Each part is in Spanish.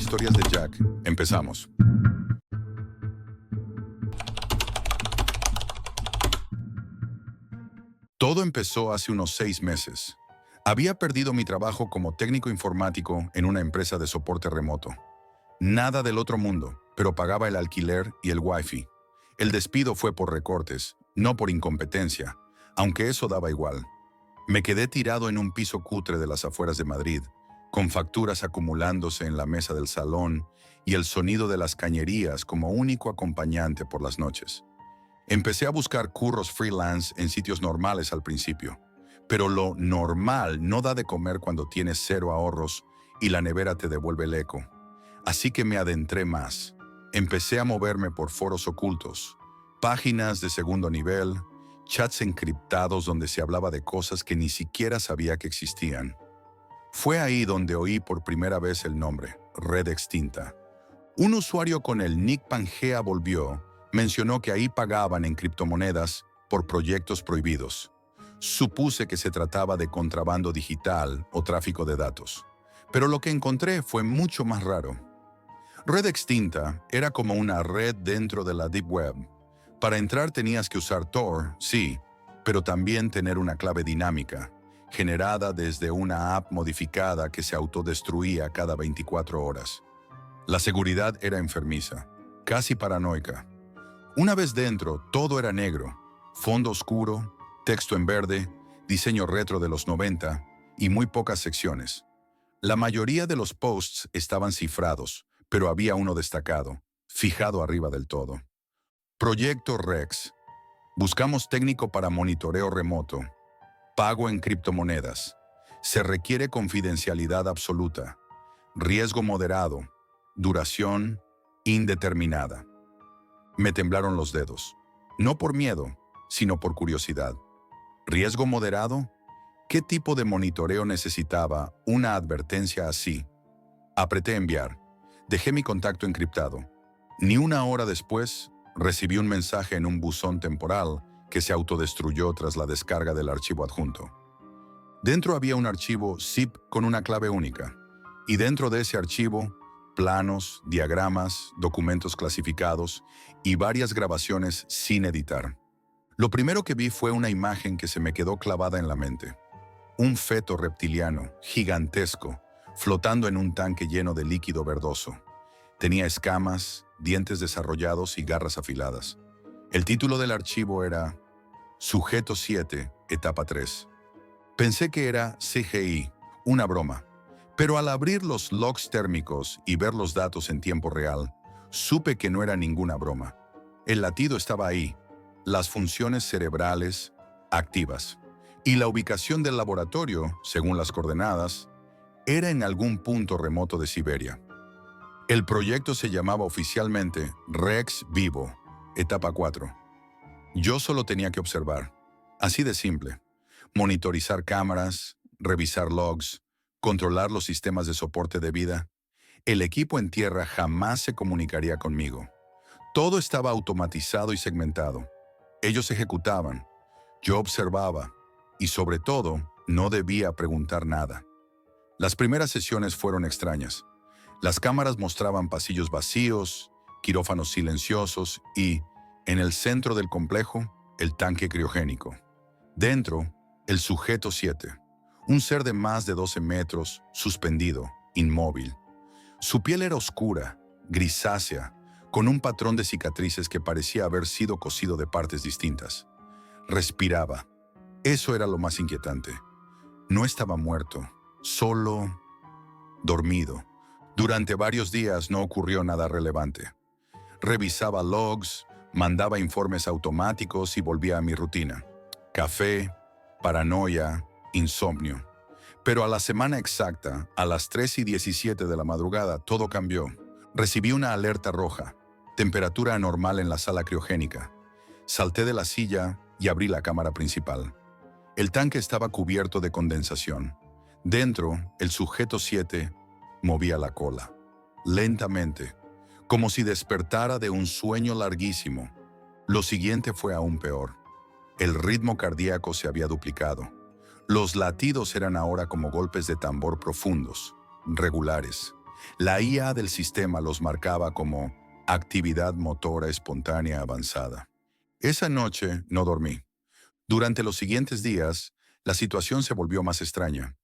Historias de Jack. Empezamos. Todo empezó hace unos 6 meses. Había perdido mi trabajo como técnico informático en una empresa de soporte remoto. Nada del otro mundo, pero pagaba el alquiler y el wifi. El despido fue por recortes, no por incompetencia, aunque eso daba igual. Me quedé tirado en un piso cutre de las afueras de Madrid, con facturas acumulándose en la mesa del salón y el sonido de las cañerías como único acompañante por las noches. Empecé a buscar curros freelance en sitios normales al principio, pero lo normal no da de comer cuando tienes cero ahorros y la nevera te devuelve el eco. Así que me adentré más. Empecé a moverme por foros ocultos, páginas de segundo nivel, chats encriptados donde se hablaba de cosas que ni siquiera sabía que existían. Fue ahí donde oí por primera vez el nombre, Red Extinta. Un usuario con el nick Pangea mencionó que ahí pagaban en criptomonedas por proyectos prohibidos. Supuse que se trataba de contrabando digital o tráfico de datos. Pero lo que encontré fue mucho más raro. Red Extinta era como una red dentro de la Deep Web. Para entrar tenías que usar Tor, sí, pero también tener una clave dinámica, generada desde una app modificada que se autodestruía cada 24 horas. La seguridad era enfermiza, casi paranoica. Una vez dentro, todo era negro, fondo oscuro, texto en verde, diseño retro de los 90 y muy pocas secciones. La mayoría de los posts estaban cifrados, pero había uno destacado, fijado arriba del todo. Proyecto Rex. Buscamos técnico para monitoreo remoto. Pago en criptomonedas. Se requiere confidencialidad absoluta. Riesgo moderado. Duración indeterminada. Me temblaron los dedos. No por miedo, sino por curiosidad. ¿Riesgo moderado? ¿Qué tipo de monitoreo necesitaba una advertencia así? Apreté enviar. Dejé mi contacto encriptado. Ni una hora después, recibí un mensaje en un buzón temporal que se autodestruyó tras la descarga del archivo adjunto. Dentro había un archivo zip con una clave única. Y dentro de ese archivo, planos, diagramas, documentos clasificados y varias grabaciones sin editar. Lo primero que vi fue una imagen que se me quedó clavada en la mente. Un feto reptiliano, gigantesco, flotando en un tanque lleno de líquido verdoso. Tenía escamas, dientes desarrollados y garras afiladas. El título del archivo era Sujeto 7, Etapa 3. Pensé que era CGI, una broma. Pero al abrir los logs térmicos y ver los datos en tiempo real, supe que no era ninguna broma. El latido estaba ahí, las funciones cerebrales activas. Y la ubicación del laboratorio, según las coordenadas, era en algún punto remoto de Siberia. El proyecto se llamaba oficialmente Rex Vivo, Etapa 4. Yo solo tenía que observar. Así de simple. Monitorizar cámaras, revisar logs, controlar los sistemas de soporte de vida. El equipo en tierra jamás se comunicaría conmigo. Todo estaba automatizado y segmentado. Ellos ejecutaban, yo observaba y sobre todo no debía preguntar nada. Las primeras sesiones fueron extrañas. Las cámaras mostraban pasillos vacíos, quirófanos silenciosos y, en el centro del complejo, el tanque criogénico. Dentro, el sujeto 7. Un ser de más de 12 metros, suspendido, inmóvil. Su piel era oscura, grisácea, con un patrón de cicatrices que parecía haber sido cosido de partes distintas. Respiraba. Eso era lo más inquietante. No estaba muerto, solo dormido. Durante varios días no ocurrió nada relevante. Revisaba logs, mandaba informes automáticos y volvía a mi rutina. Café, paranoia, insomnio. Pero a la semana exacta, a las 3:17 de la madrugada, todo cambió. Recibí una alerta roja, temperatura anormal en la sala criogénica. Salté de la silla y abrí la cámara principal. El tanque estaba cubierto de condensación. Dentro, el sujeto 7 movía la cola, lentamente, como si despertara de un sueño larguísimo. Lo siguiente fue aún peor. El ritmo cardíaco se había duplicado. Los latidos eran ahora como golpes de tambor profundos, regulares. La IA del sistema los marcaba como actividad motora espontánea avanzada. Esa noche no dormí. Durante los siguientes días, la situación se volvió más extraña.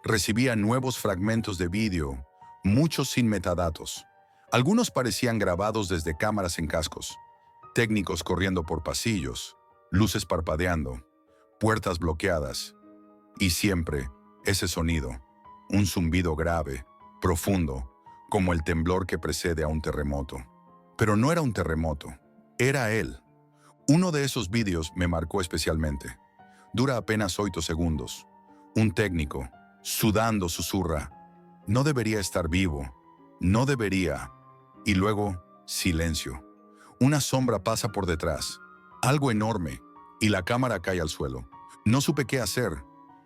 Recibía nuevos fragmentos de vídeo, muchos sin metadatos. Algunos parecían grabados desde cámaras en cascos, técnicos corriendo por pasillos, luces parpadeando, puertas bloqueadas, y siempre ese sonido, un zumbido grave, profundo, como el temblor que precede a un terremoto. Pero no era un terremoto, era él. Uno de esos vídeos me marcó especialmente. Dura apenas 8 segundos. Un técnico, sudando, susurra: "No debería estar vivo, no debería". Y luego, silencio. Una sombra pasa por detrás, algo enorme, y la cámara cae al suelo. No supe qué hacer.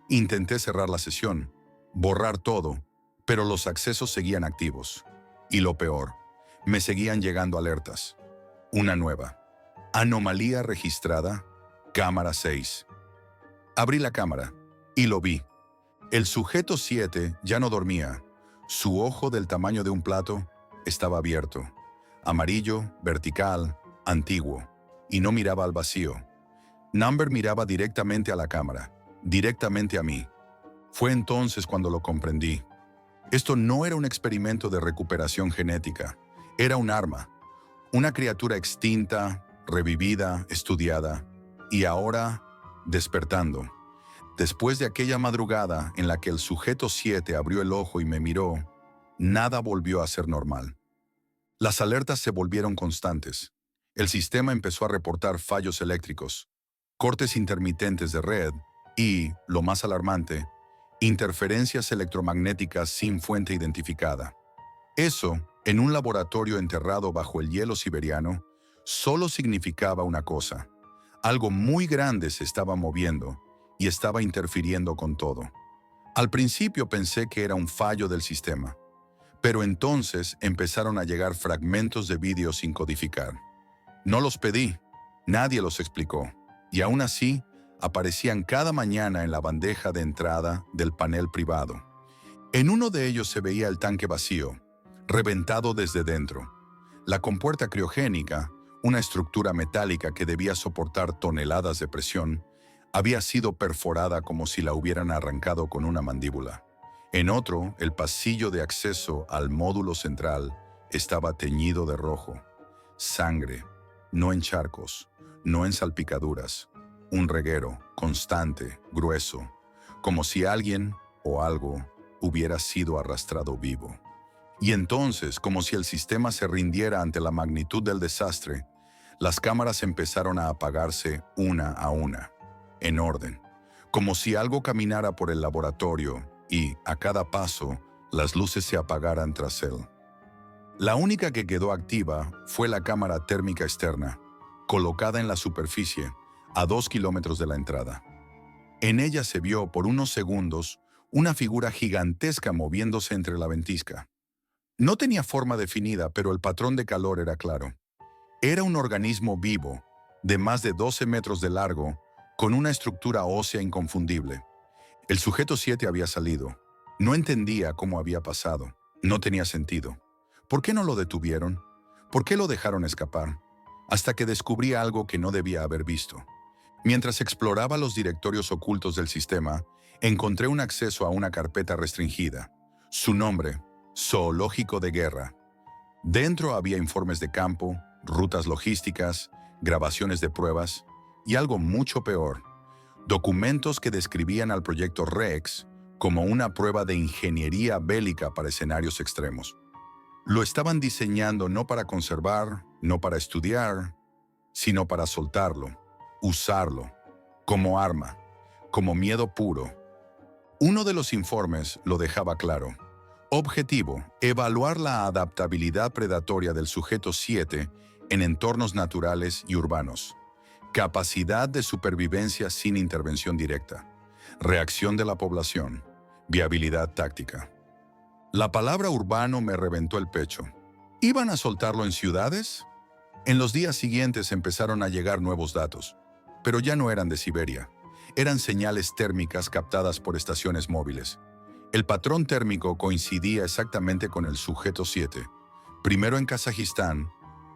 Intenté cerrar la sesión, borrar todo, pero los accesos seguían activos. Y lo peor, me seguían llegando alertas. Una nueva. Anomalía registrada, cámara 6. Abrí la cámara y lo vi. El sujeto 7 ya no dormía. Su ojo del tamaño de un plato estaba abierto. Amarillo, vertical, antiguo. Y no miraba al vacío. Number miraba directamente a la cámara, directamente a mí. Fue entonces cuando lo comprendí. Esto no era un experimento de recuperación genética. Era un arma. Una criatura extinta, revivida, estudiada. Y ahora, despertando. Después de aquella madrugada en la que el sujeto 7 abrió el ojo y me miró, nada volvió a ser normal. Las alertas se volvieron constantes. El sistema empezó a reportar fallos eléctricos, cortes intermitentes de red y, lo más alarmante, interferencias electromagnéticas sin fuente identificada. Eso, en un laboratorio enterrado bajo el hielo siberiano, solo significaba una cosa: algo muy grande se estaba moviendo y estaba interfiriendo con todo. Al principio pensé que era un fallo del sistema, pero entonces empezaron a llegar fragmentos de vídeo sin codificar. No los pedí, nadie los explicó, y aún así aparecían cada mañana en la bandeja de entrada del panel privado. En uno de ellos se veía el tanque vacío, reventado desde dentro. La compuerta criogénica, una estructura metálica que debía soportar toneladas de presión, había sido perforada como si la hubieran arrancado con una mandíbula. En otro, el pasillo de acceso al módulo central estaba teñido de rojo. Sangre, no en charcos, no en salpicaduras. Un reguero, constante, grueso, como si alguien o algo hubiera sido arrastrado vivo. Y entonces, como si el sistema se rindiera ante la magnitud del desastre, las cámaras empezaron a apagarse una a una, en orden, como si algo caminara por el laboratorio y, a cada paso, las luces se apagaran tras él. La única que quedó activa fue la cámara térmica externa, colocada en la superficie, a 2 kilómetros de la entrada. En ella se vio por unos segundos una figura gigantesca moviéndose entre la ventisca. No tenía forma definida, pero el patrón de calor era claro. Era un organismo vivo, de más de 12 metros de largo, con una estructura ósea inconfundible. El sujeto 7 había salido. No entendía cómo había pasado. No tenía sentido. ¿Por qué no lo detuvieron? ¿Por qué lo dejaron escapar? Hasta que descubrí algo que no debía haber visto. Mientras exploraba los directorios ocultos del sistema, encontré un acceso a una carpeta restringida. Su nombre: Zoológico de Guerra. Dentro había informes de campo, rutas logísticas, grabaciones de pruebas y algo mucho peor: documentos que describían al proyecto Rex como una prueba de ingeniería bélica para escenarios extremos. Lo estaban diseñando no para conservar, no para estudiar, sino para soltarlo, usarlo, como arma, como miedo puro. Uno de los informes lo dejaba claro. Objetivo: evaluar la adaptabilidad predatoria del sujeto 7 en entornos naturales y urbanos. Capacidad de supervivencia sin intervención directa. Reacción de la población. Viabilidad táctica. La palabra urbano me reventó el pecho. ¿Iban a soltarlo en ciudades? En los días siguientes empezaron a llegar nuevos datos, pero ya no eran de Siberia. Eran señales térmicas captadas por estaciones móviles. El patrón térmico coincidía exactamente con el sujeto 7, primero en Kazajistán,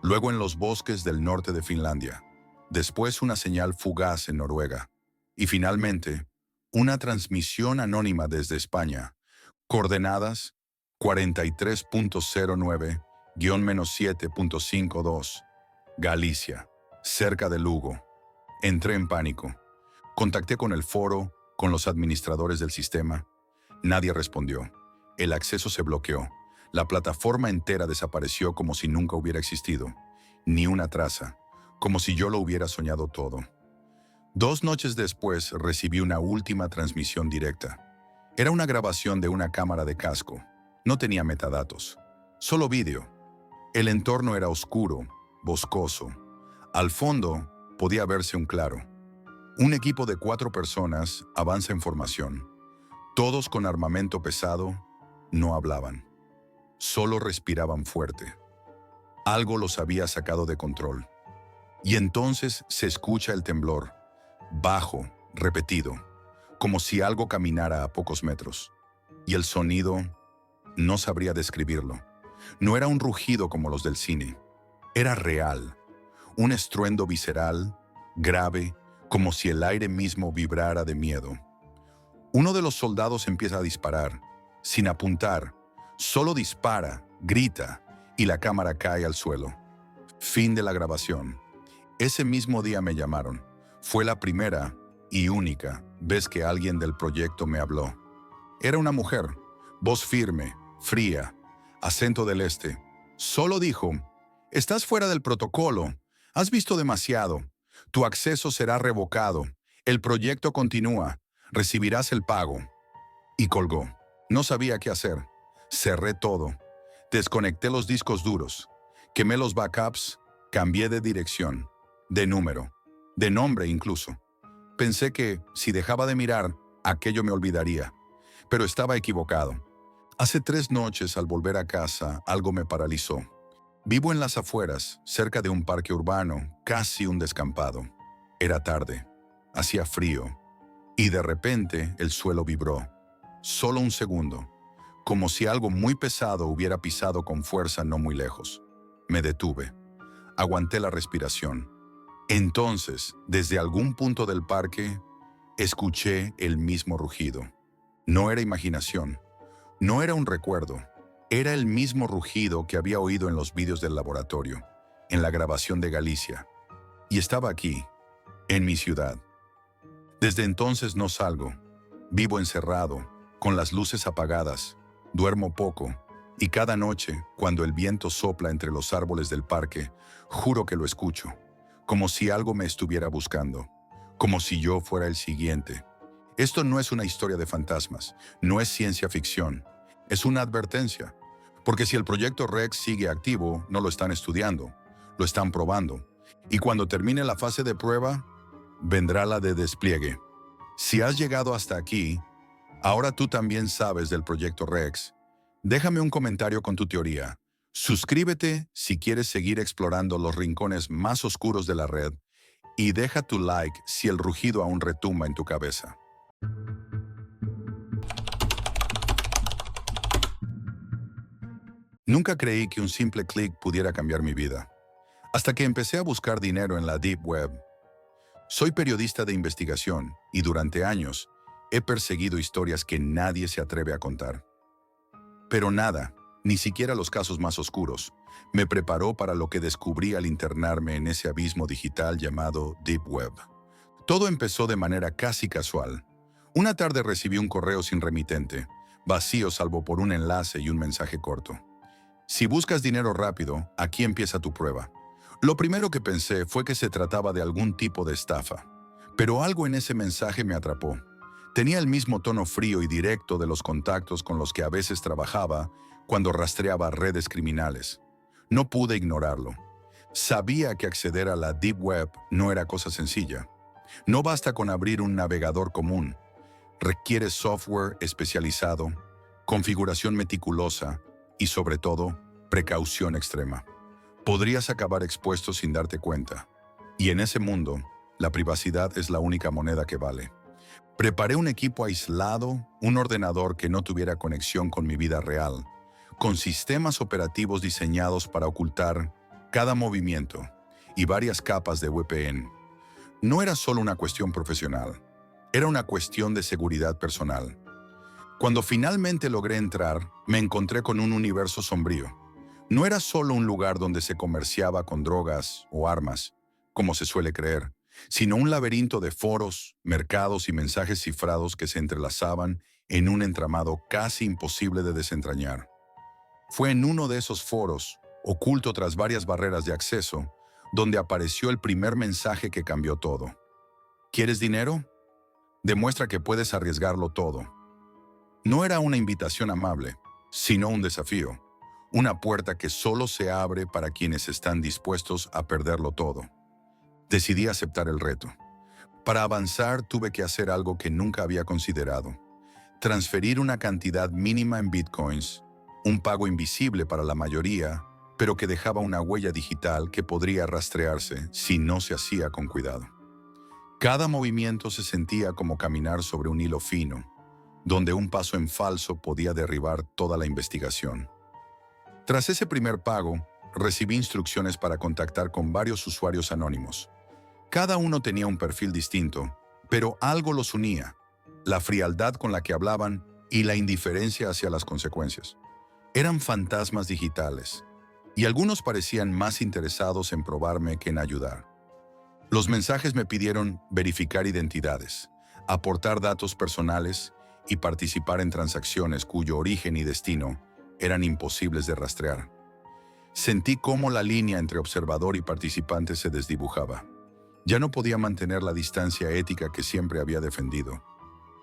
luego en los bosques del norte de Finlandia, después una señal fugaz en Noruega, y finalmente una transmisión anónima desde España, coordenadas 43.09-7.52, Galicia, cerca de Lugo. Entré en pánico. Contacté con el foro, con los administradores del sistema. Nadie respondió. El acceso se bloqueó. La plataforma entera desapareció como si nunca hubiera existido. Ni una traza, como si yo lo hubiera soñado todo. 2 noches después recibí una última transmisión directa. Era una grabación de una cámara de casco. No tenía metadatos, solo vídeo. El entorno era oscuro, boscoso. Al fondo podía verse un claro. Un equipo de 4 personas avanza en formación. Todos con armamento pesado, no hablaban. Solo respiraban fuerte. Algo los había sacado de control. Y entonces se escucha el temblor, bajo, repetido, como si algo caminara a pocos metros. Y el sonido, no sabría describirlo. No era un rugido como los del cine. Era real. Un estruendo visceral, grave, como si el aire mismo vibrara de miedo. Uno de los soldados empieza a disparar, sin apuntar. Solo dispara, grita, y la cámara cae al suelo. Fin de la grabación. Ese mismo día me llamaron. Fue la primera y única vez que alguien del proyecto me habló. Era una mujer, voz firme, fría, acento del este. Solo dijo: «Estás fuera del protocolo, has visto demasiado, tu acceso será revocado, el proyecto continúa, recibirás el pago». Y colgó. No sabía qué hacer. Cerré todo. Desconecté los discos duros. Quemé los backups. Cambié de dirección. De número. De nombre incluso. Pensé que, si dejaba de mirar, aquello me olvidaría. Pero estaba equivocado. Hace 3 noches, al volver a casa, algo me paralizó. Vivo en las afueras, cerca de un parque urbano, casi un descampado. Era tarde. Hacía frío. Y de repente, el suelo vibró. Solo un segundo. Como si algo muy pesado hubiera pisado con fuerza no muy lejos. Me detuve. Aguanté la respiración. Entonces, desde algún punto del parque, escuché el mismo rugido. No era imaginación. No era un recuerdo. Era el mismo rugido que había oído en los vídeos del laboratorio, en la grabación de Galicia. Y estaba aquí, en mi ciudad. Desde entonces no salgo. Vivo encerrado, con las luces apagadas. Duermo poco. Y cada noche, cuando el viento sopla entre los árboles del parque, juro que lo escucho. Como si algo me estuviera buscando. Como si yo fuera el siguiente. Esto no es una historia de fantasmas. No es ciencia ficción. Es una advertencia. Porque si el proyecto Rex sigue activo, no lo están estudiando. Lo están probando. Y cuando termine la fase de prueba, vendrá la de despliegue. Si has llegado hasta aquí, ahora tú también sabes del proyecto Rex. Déjame un comentario con tu teoría. Suscríbete si quieres seguir explorando los rincones más oscuros de la red y deja tu like si el rugido aún retumba en tu cabeza. Nunca creí que un simple clic pudiera cambiar mi vida, hasta que empecé a buscar dinero en la Deep Web. Soy periodista de investigación y durante años he perseguido historias que nadie se atreve a contar. Pero nada, ni siquiera los casos más oscuros, me preparó para lo que descubrí al internarme en ese abismo digital llamado Deep Web. Todo empezó de manera casi casual. Una tarde recibí un correo sin remitente, vacío salvo por un enlace y un mensaje corto. Si buscas dinero rápido, aquí empieza tu prueba. Lo primero que pensé fue que se trataba de algún tipo de estafa, pero algo en ese mensaje me atrapó. Tenía el mismo tono frío y directo de los contactos con los que a veces trabajaba cuando rastreaba redes criminales. No pude ignorarlo. Sabía que acceder a la Deep Web no era cosa sencilla. No basta con abrir un navegador común. Requiere software especializado, configuración meticulosa y, sobre todo, precaución extrema. Podrías acabar expuesto sin darte cuenta. Y en ese mundo, la privacidad es la única moneda que vale. Preparé un equipo aislado, un ordenador que no tuviera conexión con mi vida real, con sistemas operativos diseñados para ocultar cada movimiento y varias capas de VPN. No era solo una cuestión profesional, era una cuestión de seguridad personal. Cuando finalmente logré entrar, me encontré con un universo sombrío. No era solo un lugar donde se comerciaba con drogas o armas, como se suele creer, sino un laberinto de foros, mercados y mensajes cifrados que se entrelazaban en un entramado casi imposible de desentrañar. Fue en uno de esos foros, oculto tras varias barreras de acceso, donde apareció el primer mensaje que cambió todo. ¿Quieres dinero? Demuestra que puedes arriesgarlo todo. No era una invitación amable, sino un desafío, una puerta que solo se abre para quienes están dispuestos a perderlo todo. Decidí aceptar el reto. Para avanzar tuve que hacer algo que nunca había considerado: transferir una cantidad mínima en bitcoins, un pago invisible para la mayoría, pero que dejaba una huella digital que podría rastrearse si no se hacía con cuidado. Cada movimiento se sentía como caminar sobre un hilo fino, donde un paso en falso podía derribar toda la investigación. Tras ese primer pago, recibí instrucciones para contactar con varios usuarios anónimos. Cada uno tenía un perfil distinto, pero algo los unía: la frialdad con la que hablaban y la indiferencia hacia las consecuencias. Eran fantasmas digitales, y algunos parecían más interesados en probarme que en ayudar. Los mensajes me pidieron verificar identidades, aportar datos personales y participar en transacciones cuyo origen y destino eran imposibles de rastrear. Sentí cómo la línea entre observador y participante se desdibujaba. Ya no podía mantener la distancia ética que siempre había defendido.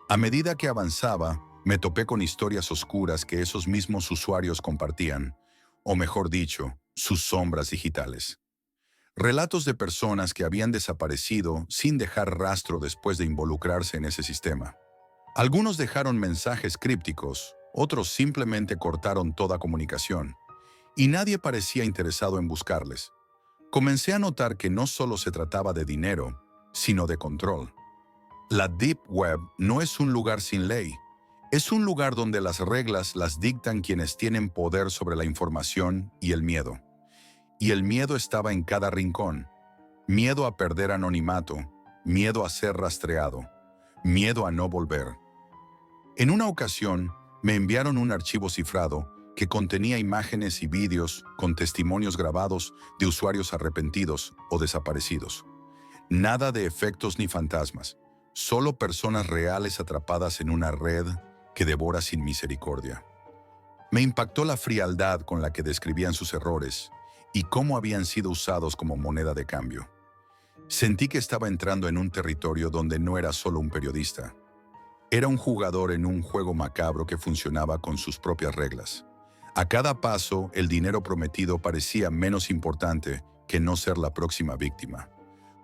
A medida que avanzaba, me topé con historias oscuras que esos mismos usuarios compartían, o mejor dicho, sus sombras digitales. Relatos de personas que habían desaparecido sin dejar rastro después de involucrarse en ese sistema. Algunos dejaron mensajes crípticos, otros simplemente cortaron toda comunicación, y nadie parecía interesado en buscarles. Comencé a notar que no solo se trataba de dinero, sino de control. La Deep Web no es un lugar sin ley. Es un lugar donde las reglas las dictan quienes tienen poder sobre la información y el miedo. Y el miedo estaba en cada rincón. Miedo a perder anonimato, miedo a ser rastreado, miedo a no volver. En una ocasión, me enviaron un archivo cifrado que contenía imágenes y vídeos con testimonios grabados de usuarios arrepentidos o desaparecidos. Nada de efectos ni fantasmas, solo personas reales atrapadas en una red que devora sin misericordia. Me impactó la frialdad con la que describían sus errores y cómo habían sido usados como moneda de cambio. Sentí que estaba entrando en un territorio donde no era solo un periodista. Era un jugador en un juego macabro que funcionaba con sus propias reglas. A cada paso, el dinero prometido parecía menos importante que no ser la próxima víctima.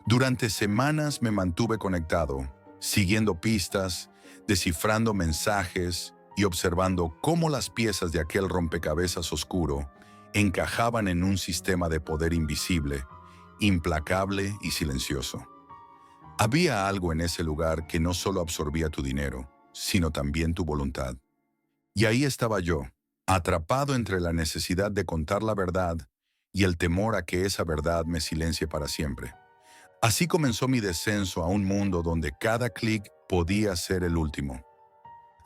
Durante semanas me mantuve conectado, siguiendo pistas, descifrando mensajes y observando cómo las piezas de aquel rompecabezas oscuro encajaban en un sistema de poder invisible, implacable y silencioso. Había algo en ese lugar que no solo absorbía tu dinero, sino también tu voluntad. Y ahí estaba yo, atrapado entre la necesidad de contar la verdad y el temor a que esa verdad me silencie para siempre. Así comenzó mi descenso a un mundo donde cada clic podía ser el último.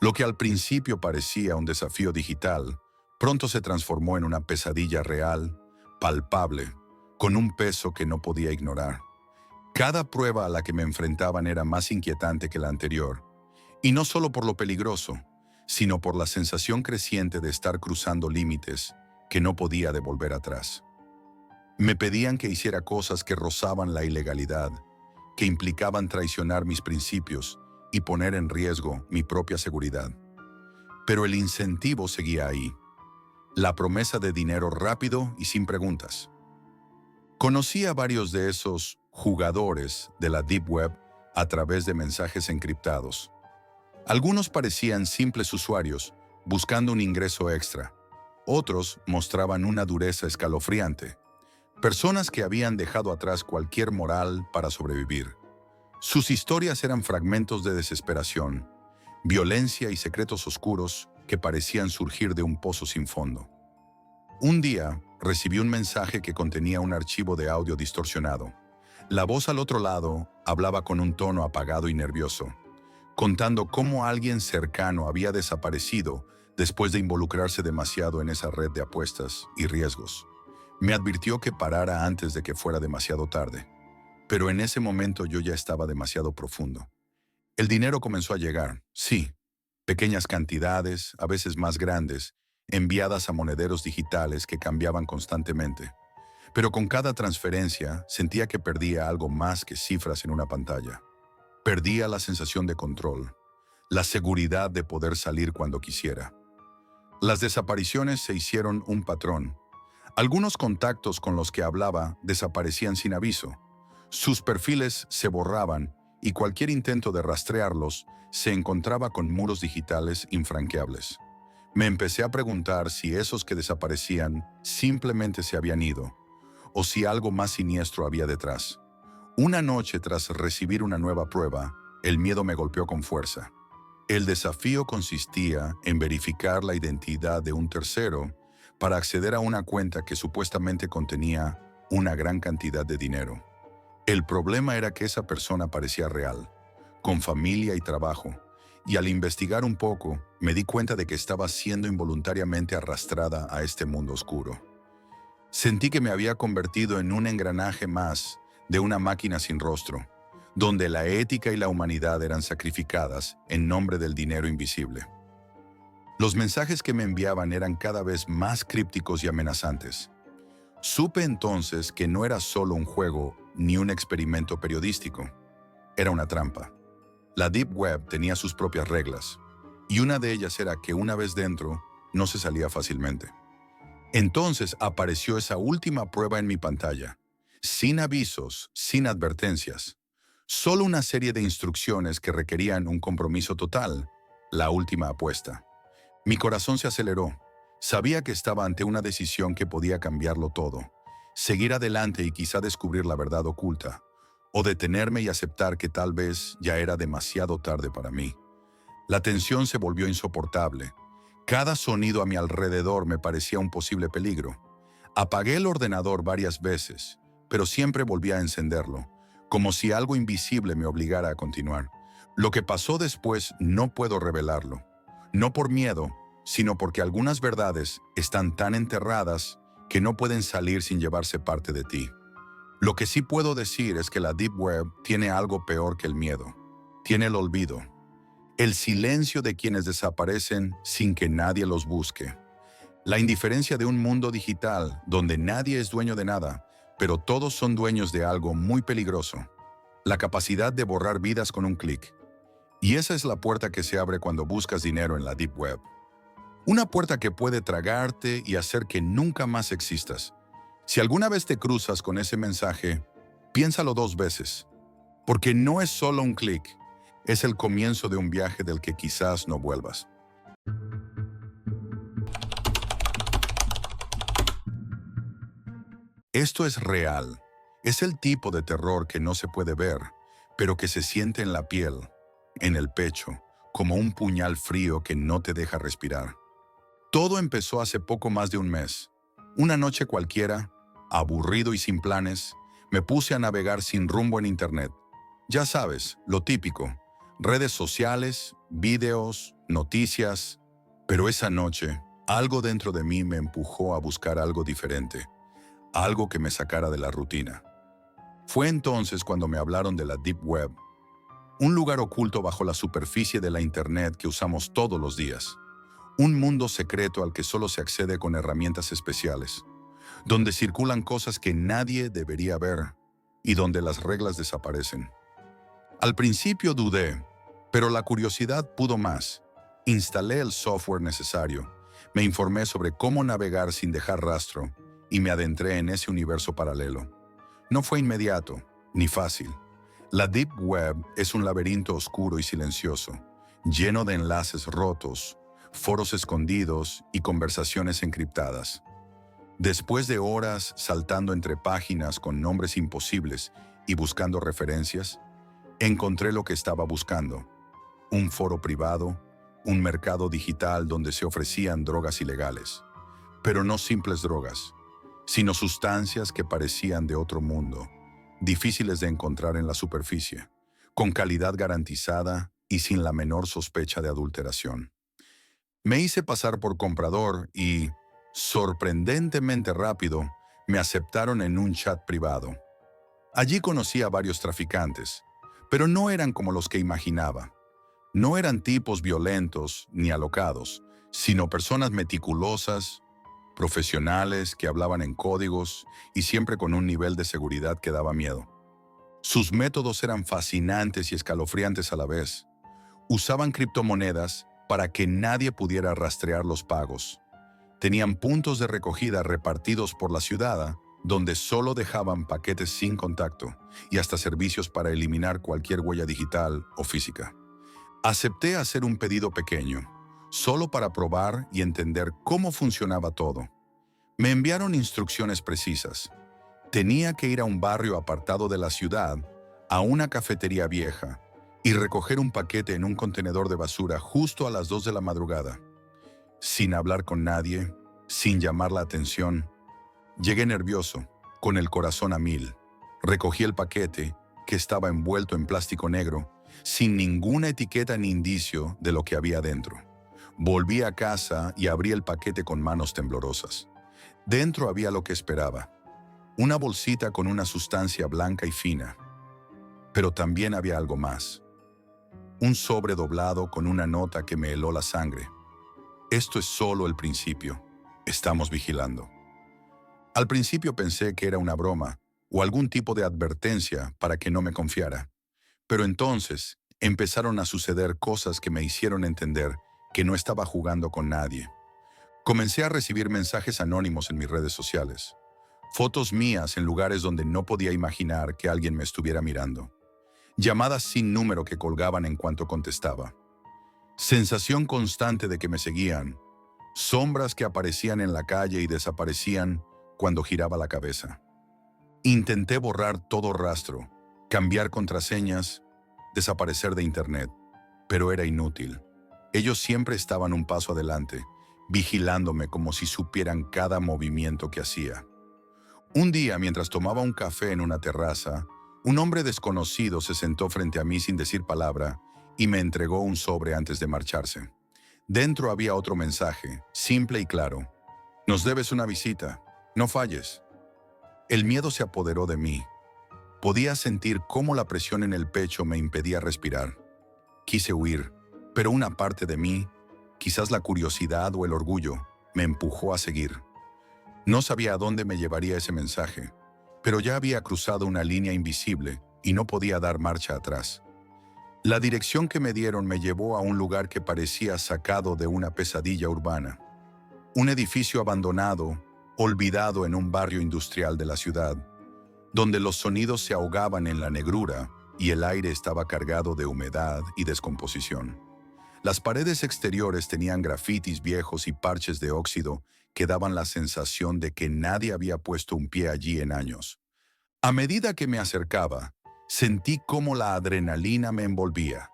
Lo que al principio parecía un desafío digital, pronto se transformó en una pesadilla real, palpable, con un peso que no podía ignorar. Cada prueba a la que me enfrentaban era más inquietante que la anterior, y no solo por lo peligroso, sino por la sensación creciente de estar cruzando límites que no podía devolver atrás. Me pedían que hiciera cosas que rozaban la ilegalidad, que implicaban traicionar mis principios y poner en riesgo mi propia seguridad. Pero el incentivo seguía ahí, la promesa de dinero rápido y sin preguntas. Conocí a varios de esos jugadores de la Deep Web a través de mensajes encriptados. Algunos parecían simples usuarios buscando un ingreso extra. Otros mostraban una dureza escalofriante. Personas que habían dejado atrás cualquier moral para sobrevivir. Sus historias eran fragmentos de desesperación, violencia y secretos oscuros que parecían surgir de un pozo sin fondo. Un día, recibí un mensaje que contenía un archivo de audio distorsionado. La voz al otro lado hablaba con un tono apagado y nervioso, contando cómo alguien cercano había desaparecido después de involucrarse demasiado en esa red de apuestas y riesgos. Me advirtió que parara antes de que fuera demasiado tarde, pero en ese momento yo ya estaba demasiado profundo. El dinero comenzó a llegar, sí, pequeñas cantidades, a veces más grandes, enviadas a monederos digitales que cambiaban constantemente. Pero con cada transferencia sentía que perdía algo más que cifras en una pantalla. Perdía la sensación de control, la seguridad de poder salir cuando quisiera. Las desapariciones se hicieron un patrón. Algunos contactos con los que hablaba desaparecían sin aviso. Sus perfiles se borraban y cualquier intento de rastrearlos se encontraba con muros digitales infranqueables. Me empecé a preguntar si esos que desaparecían simplemente se habían ido, o si algo más siniestro había detrás. Una noche tras recibir una nueva prueba, el miedo me golpeó con fuerza. El desafío consistía en verificar la identidad de un tercero para acceder a una cuenta que supuestamente contenía una gran cantidad de dinero. El problema era que esa persona parecía real, con familia y trabajo, y al investigar un poco, me di cuenta de que estaba siendo involuntariamente arrastrada a este mundo oscuro. Sentí que me había convertido en un engranaje más de una máquina sin rostro, donde la ética y la humanidad eran sacrificadas en nombre del dinero invisible. Los mensajes que me enviaban eran cada vez más crípticos y amenazantes. Supe entonces que no era solo un juego ni un experimento periodístico. Era una trampa. La Deep Web tenía sus propias reglas, y una de ellas era que una vez dentro, no se salía fácilmente. Entonces apareció esa última prueba en mi pantalla, sin avisos, sin advertencias. Solo una serie de instrucciones que requerían un compromiso total, la última apuesta. Mi corazón se aceleró. Sabía que estaba ante una decisión que podía cambiarlo todo. Seguir adelante y quizá descubrir la verdad oculta, o detenerme y aceptar que tal vez ya era demasiado tarde para mí. La tensión se volvió insoportable. Cada sonido a mi alrededor me parecía un posible peligro. Apagué el ordenador varias veces, pero siempre volvía a encenderlo, como si algo invisible me obligara a continuar. Lo que pasó después no puedo revelarlo. No por miedo, sino porque algunas verdades están tan enterradas que no pueden salir sin llevarse parte de ti. Lo que sí puedo decir es que la Deep Web tiene algo peor que el miedo. Tiene el olvido. El silencio de quienes desaparecen sin que nadie los busque. La indiferencia de un mundo digital donde nadie es dueño de nada, pero todos son dueños de algo muy peligroso. La capacidad de borrar vidas con un clic. Y esa es la puerta que se abre cuando buscas dinero en la Deep Web. Una puerta que puede tragarte y hacer que nunca más existas. Si alguna vez te cruzas con ese mensaje, piénsalo 2 veces, porque no es solo un clic, es el comienzo de un viaje del que quizás no vuelvas. Esto es real. Es el tipo de terror que no se puede ver, pero que se siente en la piel, en el pecho, como un puñal frío que no te deja respirar. Todo empezó hace poco más de un mes. Una noche cualquiera, aburrido y sin planes, me puse a navegar sin rumbo en Internet. Ya sabes, lo típico, redes sociales, videos, noticias. Pero esa noche, algo dentro de mí me empujó a buscar algo diferente, algo que me sacara de la rutina. Fue entonces cuando me hablaron de la Deep Web, un lugar oculto bajo la superficie de la Internet que usamos todos los días. Un mundo secreto al que solo se accede con herramientas especiales, donde circulan cosas que nadie debería ver y donde las reglas desaparecen. Al principio dudé, pero la curiosidad pudo más. Instalé el software necesario, me informé sobre cómo navegar sin dejar rastro y me adentré en ese universo paralelo. No fue inmediato, ni fácil. La Deep Web es un laberinto oscuro y silencioso, lleno de enlaces rotos, foros escondidos y conversaciones encriptadas. Después de horas saltando entre páginas con nombres imposibles y buscando referencias, Encontré lo que estaba buscando: un foro privado, un mercado digital donde se ofrecían drogas ilegales, pero no simples drogas, sino sustancias que parecían de otro mundo, difíciles de encontrar en la superficie, con calidad garantizada y sin la menor sospecha de adulteración. Me hice pasar por comprador y, sorprendentemente rápido, me aceptaron en un chat privado. Allí conocí a varios traficantes, pero no eran como los que imaginaba. No eran tipos violentos ni alocados, sino personas meticulosas, profesionales que hablaban en códigos y siempre con un nivel de seguridad que daba miedo. Sus métodos eran fascinantes y escalofriantes a la vez. Usaban criptomonedas para que nadie pudiera rastrear los pagos. Tenían puntos de recogida repartidos por la ciudad, donde solo dejaban paquetes sin contacto y hasta servicios para eliminar cualquier huella digital o física. Acepté hacer un pedido pequeño, solo para probar y entender cómo funcionaba todo. Me enviaron instrucciones precisas. Tenía que ir a un barrio apartado de la ciudad, a una cafetería vieja, y recoger un paquete en un contenedor de basura justo a las 2 de la madrugada. Sin hablar con nadie, sin llamar la atención, llegué nervioso, con el corazón a mil. Recogí el paquete, que estaba envuelto en plástico negro, sin ninguna etiqueta ni indicio de lo que había dentro. Volví a casa y abrí el paquete con manos temblorosas. Dentro había lo que esperaba: una bolsita con una sustancia blanca y fina. Pero también había algo más: un sobre doblado con una nota que me heló la sangre. Esto es solo el principio. Estamos vigilando. Al principio pensé que era una broma o algún tipo de advertencia para que no me confiara. Pero entonces empezaron a suceder cosas que me hicieron entender que no estaba jugando con nadie. Comencé a recibir mensajes anónimos en mis redes sociales, fotos mías en lugares donde no podía imaginar que alguien me estuviera mirando, llamadas sin número que colgaban en cuanto contestaba, sensación constante de que me seguían, sombras que aparecían en la calle y desaparecían cuando giraba la cabeza. Intenté borrar todo rastro, cambiar contraseñas, desaparecer de internet, pero era inútil. Ellos siempre estaban un paso adelante, vigilándome como si supieran cada movimiento que hacía. Un día, mientras tomaba un café en una terraza, un hombre desconocido se sentó frente a mí sin decir palabra y me entregó un sobre antes de marcharse. Dentro había otro mensaje, simple y claro: nos debes una visita, no falles. El miedo se apoderó de mí. Podía sentir cómo la presión en el pecho me impedía respirar. Quise huir, pero una parte de mí, quizás la curiosidad o el orgullo, me empujó a seguir. No sabía a dónde me llevaría ese mensaje, pero ya había cruzado una línea invisible y no podía dar marcha atrás. La dirección que me dieron me llevó a un lugar que parecía sacado de una pesadilla urbana. Un edificio abandonado, olvidado en un barrio industrial de la ciudad, donde los sonidos se ahogaban en la negrura y el aire estaba cargado de humedad y descomposición. Las paredes exteriores tenían grafitis viejos y parches de óxido que daban la sensación de que nadie había puesto un pie allí en años. A medida que me acercaba, sentí cómo la adrenalina me envolvía.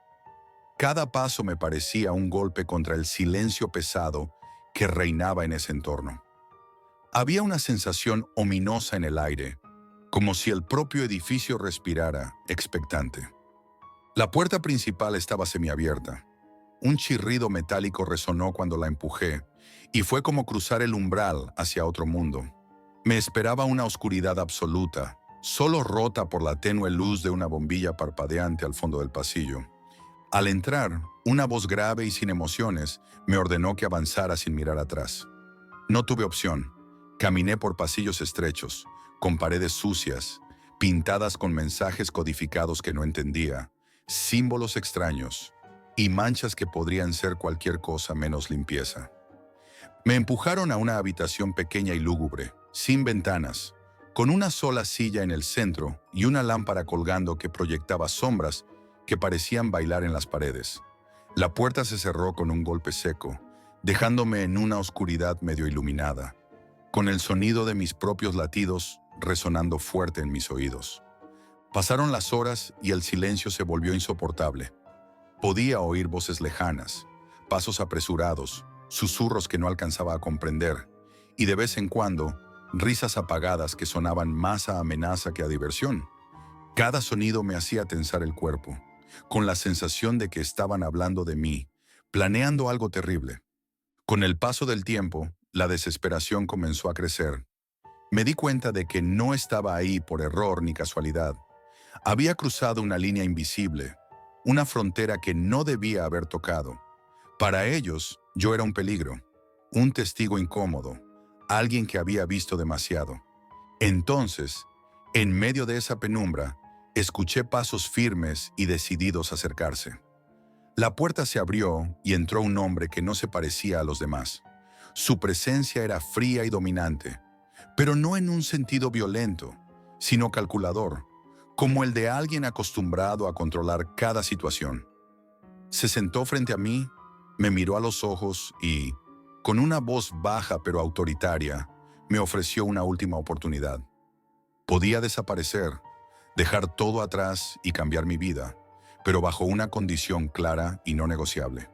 Cada paso me parecía un golpe contra el silencio pesado que reinaba en ese entorno. Había una sensación ominosa en el aire, como si el propio edificio respirara, expectante. La puerta principal estaba semiabierta. Un chirrido metálico resonó cuando la empujé, y fue como cruzar el umbral hacia otro mundo. Me esperaba una oscuridad absoluta, solo rota por la tenue luz de una bombilla parpadeante al fondo del pasillo. Al entrar, una voz grave y sin emociones me ordenó que avanzara sin mirar atrás. No tuve opción. Caminé por pasillos estrechos, con paredes sucias, pintadas con mensajes codificados que no entendía, símbolos extraños y manchas que podrían ser cualquier cosa menos limpieza. Me empujaron a una habitación pequeña y lúgubre, sin ventanas, con una sola silla en el centro y una lámpara colgando que proyectaba sombras que parecían bailar en las paredes. La puerta se cerró con un golpe seco, dejándome en una oscuridad medio iluminada, con el sonido de mis propios latidos resonando fuerte en mis oídos. Pasaron las horas y el silencio se volvió insoportable. Podía oír voces lejanas, pasos apresurados, susurros que no alcanzaba a comprender, y de vez en cuando, risas apagadas que sonaban más a amenaza que a diversión. Cada sonido me hacía tensar el cuerpo, con la sensación de que estaban hablando de mí, planeando algo terrible. Con el paso del tiempo, la desesperación comenzó a crecer. Me di cuenta de que no estaba ahí por error ni casualidad. Había cruzado una línea invisible, una frontera que no debía haber tocado. Para ellos, yo era un peligro, un testigo incómodo, alguien que había visto demasiado. Entonces, en medio de esa penumbra, escuché pasos firmes y decididos acercarse. La puerta se abrió y entró un hombre que no se parecía a los demás. Su presencia era fría y dominante, pero no en un sentido violento, sino calculador, como el de alguien acostumbrado a controlar cada situación. Se sentó frente a mí, me miró a los ojos y, con una voz baja pero autoritaria, me ofreció una última oportunidad. Podía desaparecer, dejar todo atrás y cambiar mi vida, pero bajo una condición clara y no negociable.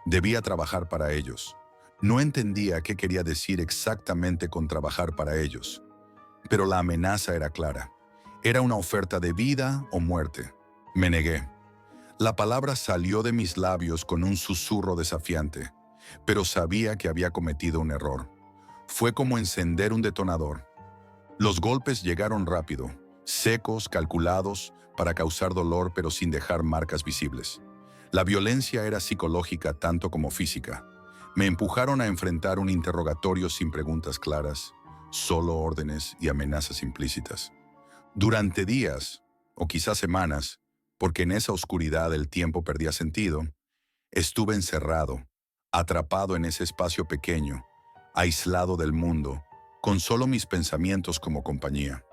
Debía trabajar para ellos. No entendía qué quería decir exactamente con trabajar para ellos, pero la amenaza era clara. Era una oferta de vida o muerte. Me negué. La palabra salió de mis labios con un susurro desafiante, pero sabía que había cometido un error. Fue como encender un detonador. Los golpes llegaron rápido, secos, calculados, para causar dolor pero sin dejar marcas visibles. La violencia era psicológica tanto como física. Me empujaron a enfrentar un interrogatorio sin preguntas claras, solo órdenes y amenazas implícitas. Durante días, o quizás semanas, porque en esa oscuridad el tiempo perdía sentido, estuve encerrado, atrapado en ese espacio pequeño, aislado del mundo, con solo mis pensamientos como compañía.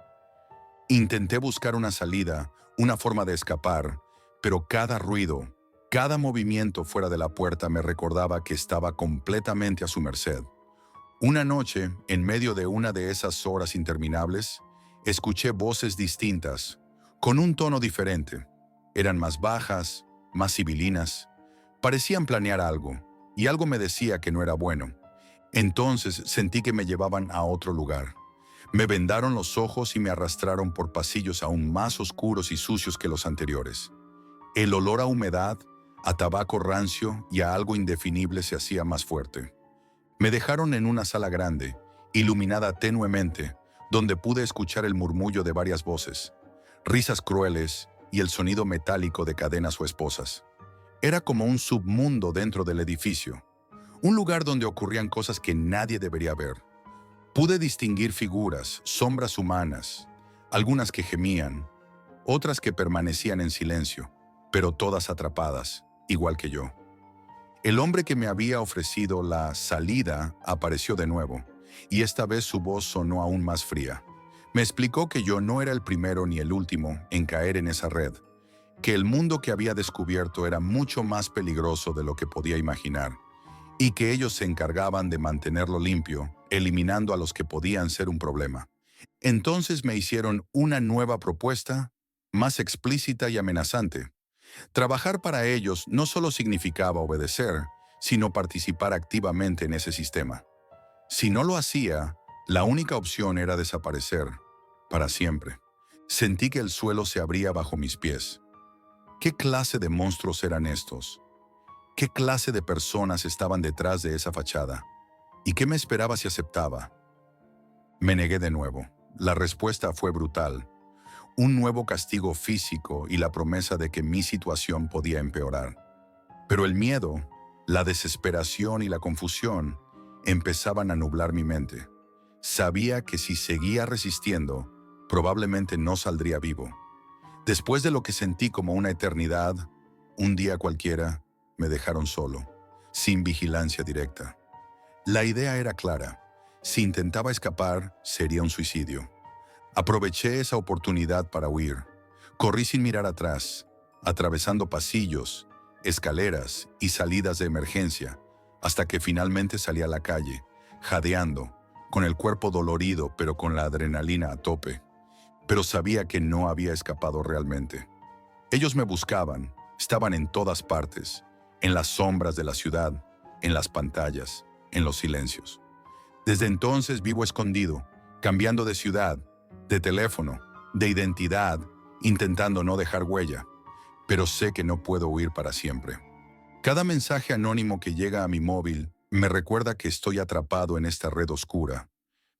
Intenté buscar una salida, una forma de escapar, pero cada ruido, cada movimiento fuera de la puerta me recordaba que estaba completamente a su merced. Una noche, en medio de una de esas horas interminables, escuché voces distintas, con un tono diferente. Eran más bajas, más sibilinas. Parecían planear algo, y algo me decía que no era bueno. Entonces sentí que me llevaban a otro lugar. Me vendaron los ojos y me arrastraron por pasillos aún más oscuros y sucios que los anteriores. El olor a humedad, a tabaco rancio y a algo indefinible se hacía más fuerte. Me dejaron en una sala grande, iluminada tenuemente, donde pude escuchar el murmullo de varias voces, risas crueles y el sonido metálico de cadenas o esposas. Era como un submundo dentro del edificio, un lugar donde ocurrían cosas que nadie debería ver. Pude distinguir figuras, sombras humanas, algunas que gemían, otras que permanecían en silencio, pero todas atrapadas, igual que yo. El hombre que me había ofrecido la salida apareció de nuevo, y esta vez su voz sonó aún más fría. Me explicó que yo no era el primero ni el último en caer en esa red, que el mundo que había descubierto era mucho más peligroso de lo que podía imaginar, y que ellos se encargaban de mantenerlo limpio, eliminando a los que podían ser un problema. Entonces me hicieron una nueva propuesta, más explícita y amenazante. Trabajar para ellos no solo significaba obedecer, sino participar activamente en ese sistema. Si no lo hacía, la única opción era desaparecer, para siempre. Sentí que el suelo se abría bajo mis pies. ¿Qué clase de monstruos eran estos? ¿Qué clase de personas estaban detrás de esa fachada? ¿Y qué me esperaba si aceptaba? Me negué de nuevo. La respuesta fue brutal. Un nuevo castigo físico y la promesa de que mi situación podía empeorar. Pero el miedo, la desesperación y la confusión empezaban a nublar mi mente. Sabía que si seguía resistiendo, probablemente no saldría vivo. Después de lo que sentí como una eternidad, un día cualquiera, me dejaron solo, sin vigilancia directa. La idea era clara. Si intentaba escapar, sería un suicidio. Aproveché esa oportunidad para huir. Corrí sin mirar atrás, atravesando pasillos, escaleras y salidas de emergencia, hasta que finalmente salí a la calle, jadeando, con el cuerpo dolorido pero con la adrenalina a tope. pero sabía que no había escapado realmente. Ellos me buscaban, estaban en todas partes, en las sombras de la ciudad, en las pantallas, en los silencios. Desde entonces vivo escondido, cambiando de ciudad, de teléfono, de identidad, intentando no dejar huella, pero sé que no puedo huir para siempre. Cada mensaje anónimo que llega a mi móvil me recuerda que estoy atrapado en esta red oscura,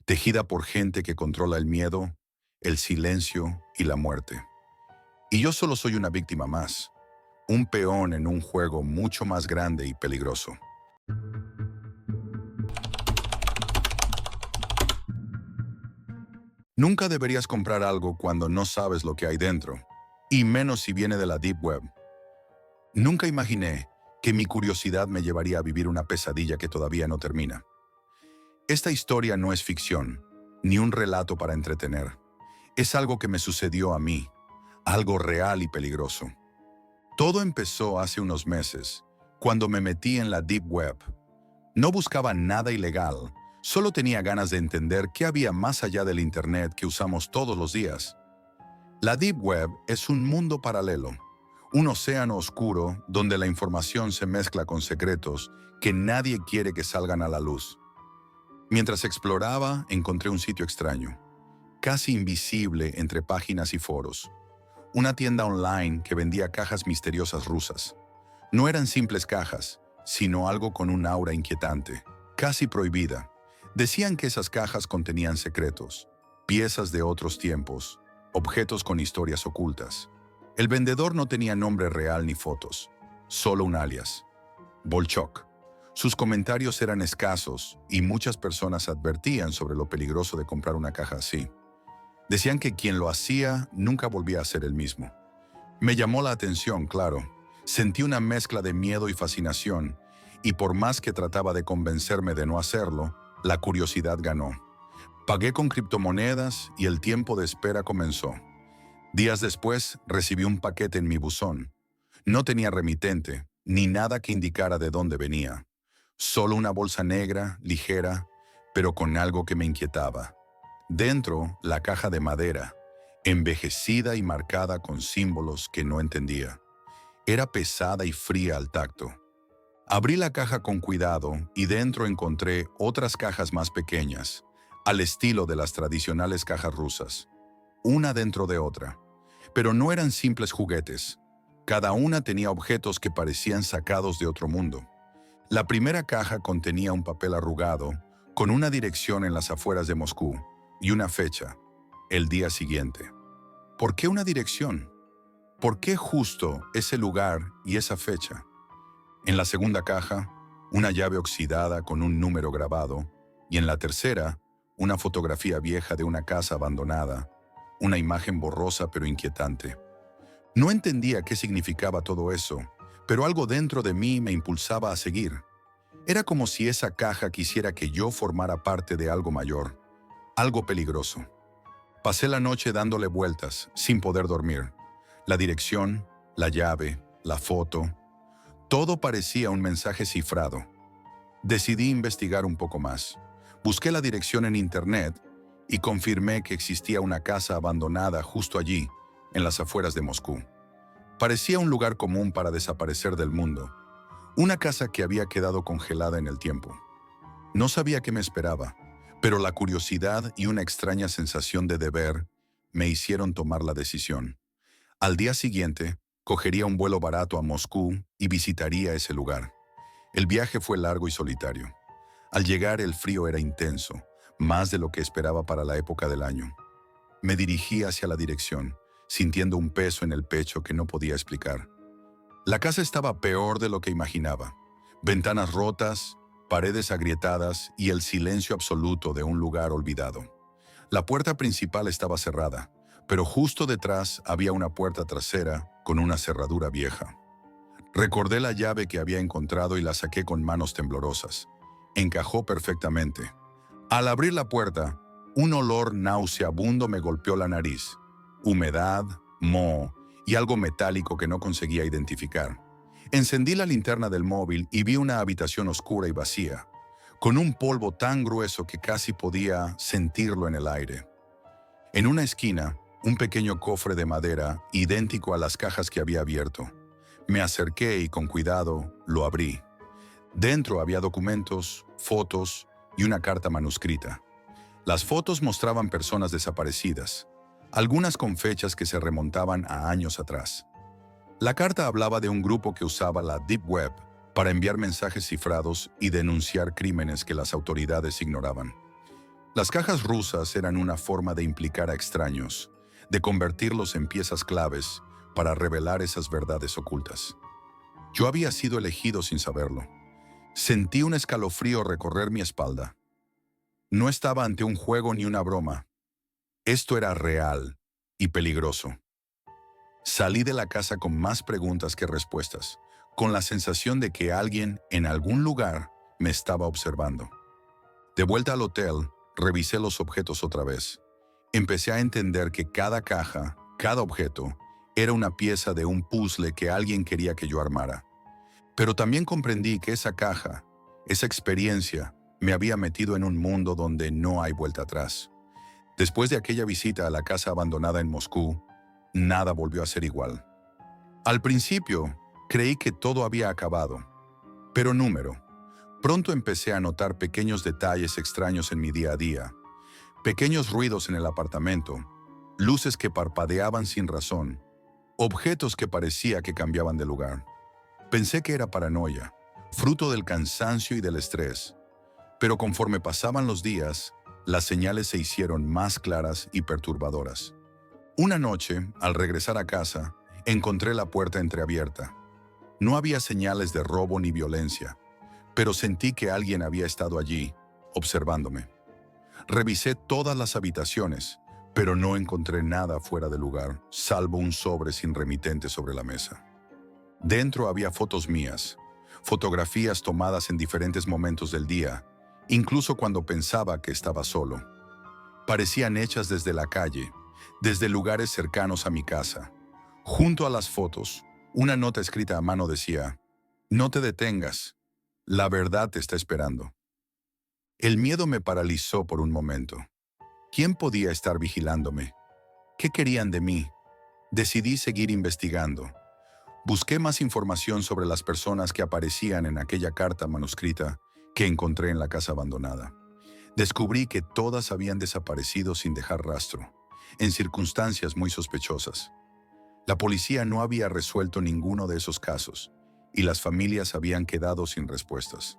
tejida por gente que controla el miedo, el silencio y la muerte. Y yo solo soy una víctima más, un peón en un juego mucho más grande y peligroso. Nunca deberías comprar algo cuando no sabes lo que hay dentro, y menos si viene de la Deep Web. Nunca imaginé que mi curiosidad me llevaría a vivir una pesadilla que todavía no termina. Esta historia no es ficción, ni un relato para entretener. Es algo que me sucedió a mí, algo real y peligroso. Todo empezó hace unos meses, cuando me metí en la Deep Web. No buscaba nada ilegal, solo tenía ganas de entender qué había más allá del Internet que usamos todos los días. La Deep Web es un mundo paralelo, un océano oscuro donde la información se mezcla con secretos que nadie quiere que salgan a la luz. Mientras exploraba, encontré un sitio extraño, casi invisible entre páginas y foros. Una tienda online que vendía cajas misteriosas rusas. No eran simples cajas, sino algo con un aura inquietante, casi prohibida. Decían que esas cajas contenían secretos, piezas de otros tiempos, objetos con historias ocultas. El vendedor no tenía nombre real ni fotos, solo un alias: Bolchok. Sus comentarios eran escasos y muchas personas advertían sobre lo peligroso de comprar una caja así. Decían que quien lo hacía nunca volvía a ser el mismo. Me llamó la atención, claro. Sentí una mezcla de miedo y fascinación, y por más que trataba de convencerme de no hacerlo, la curiosidad ganó. Pagué con criptomonedas y el tiempo de espera comenzó. Días después recibí un paquete en mi buzón. No tenía remitente, ni nada que indicara de dónde venía. Solo una bolsa negra, ligera, pero con algo que me inquietaba. Dentro, la caja de madera, envejecida y marcada con símbolos que no entendía. Era pesada y fría al tacto. Abrí la caja con cuidado y dentro encontré otras cajas más pequeñas, al estilo de las tradicionales cajas rusas, una dentro de otra. Pero no eran simples juguetes. Cada una tenía objetos que parecían sacados de otro mundo. La primera caja contenía un papel arrugado, con una dirección en las afueras de Moscú y una fecha, el día siguiente. ¿Por qué una dirección? ¿Por qué justo ese lugar y esa fecha? En la segunda caja, una llave oxidada con un número grabado, y en la tercera, una fotografía vieja de una casa abandonada, una imagen borrosa pero inquietante. No entendía qué significaba todo eso, pero algo dentro de mí me impulsaba a seguir. Era como si esa caja quisiera que yo formara parte de algo mayor, algo peligroso. Pasé la noche dándole vueltas, sin poder dormir. La dirección, la llave, la foto, todo parecía un mensaje cifrado. Decidí investigar un poco más. Busqué la dirección en internet y confirmé que existía una casa abandonada justo allí, en las afueras de Moscú. Parecía un lugar común para desaparecer del mundo. Una casa que había quedado congelada en el tiempo. No sabía qué me esperaba, pero la curiosidad y una extraña sensación de deber me hicieron tomar la decisión. Al día siguiente, cogería un vuelo barato a Moscú y visitaría ese lugar. El viaje fue largo y solitario. Al llegar, el frío era intenso, más de lo que esperaba para la época del año. Me dirigí hacia la dirección, sintiendo un peso en el pecho que no podía explicar. La casa estaba peor de lo que imaginaba. Ventanas rotas, paredes agrietadas y el silencio absoluto de un lugar olvidado. La puerta principal estaba cerrada, pero justo detrás había una puerta trasera con una cerradura vieja. Recordé la llave que había encontrado y la saqué con manos temblorosas. Encajó perfectamente. Al abrir la puerta, un olor nauseabundo me golpeó la nariz. Humedad, moho y algo metálico que no conseguía identificar. Encendí la linterna del móvil y vi una habitación oscura y vacía, con un polvo tan grueso que casi podía sentirlo en el aire. En una esquina, Un pequeño cofre de madera idéntico a las cajas que había abierto. Me acerqué y con cuidado lo abrí. Dentro había documentos, fotos y una carta manuscrita. Las fotos mostraban personas desaparecidas, algunas con fechas que se remontaban a años atrás. La carta hablaba de un grupo que usaba la Deep Web para enviar mensajes cifrados y denunciar crímenes que las autoridades ignoraban. Las cajas rusas eran una forma de implicar a extraños, de convertirlos en piezas claves para revelar esas verdades ocultas. Yo había sido elegido sin saberlo. Sentí un escalofrío recorrer mi espalda. No estaba ante un juego ni una broma. Esto era real y peligroso. Salí de la casa con más preguntas que respuestas, con la sensación de que alguien en algún lugar me estaba observando. De vuelta al hotel, revisé los objetos otra vez. Empecé a entender que cada caja, cada objeto, era una pieza de un puzzle que alguien quería que yo armara. Pero también comprendí que esa caja, esa experiencia, me había metido en un mundo donde no hay vuelta atrás. Después de aquella visita a la casa abandonada en Moscú, nada volvió a ser igual. Al principio, creí que todo había acabado. Pero pronto empecé a notar pequeños detalles extraños en mi día a día, pequeños ruidos en el apartamento, luces que parpadeaban sin razón, objetos que parecía que cambiaban de lugar. Pensé que era paranoia, fruto del cansancio y del estrés. Pero conforme pasaban los días, las señales se hicieron más claras y perturbadoras. Una noche, al regresar a casa, encontré la puerta entreabierta. No había señales de robo ni violencia, pero sentí que alguien había estado allí, observándome. Revisé todas las habitaciones, pero no encontré nada fuera de lugar, salvo un sobre sin remitente sobre la mesa. Dentro había fotos mías, fotografías tomadas en diferentes momentos del día, incluso cuando pensaba que estaba solo. Parecían hechas desde la calle, desde lugares cercanos a mi casa. Junto a las fotos, una nota escrita a mano decía: «No te detengas, la verdad te está esperando». El miedo me paralizó por un momento. ¿Quién podía estar vigilándome? ¿Qué querían de mí? Decidí seguir investigando. Busqué más información sobre las personas que aparecían en aquella carta manuscrita que encontré en la casa abandonada. Descubrí que todas habían desaparecido sin dejar rastro, en circunstancias muy sospechosas. La policía no había resuelto ninguno de esos casos, y las familias habían quedado sin respuestas.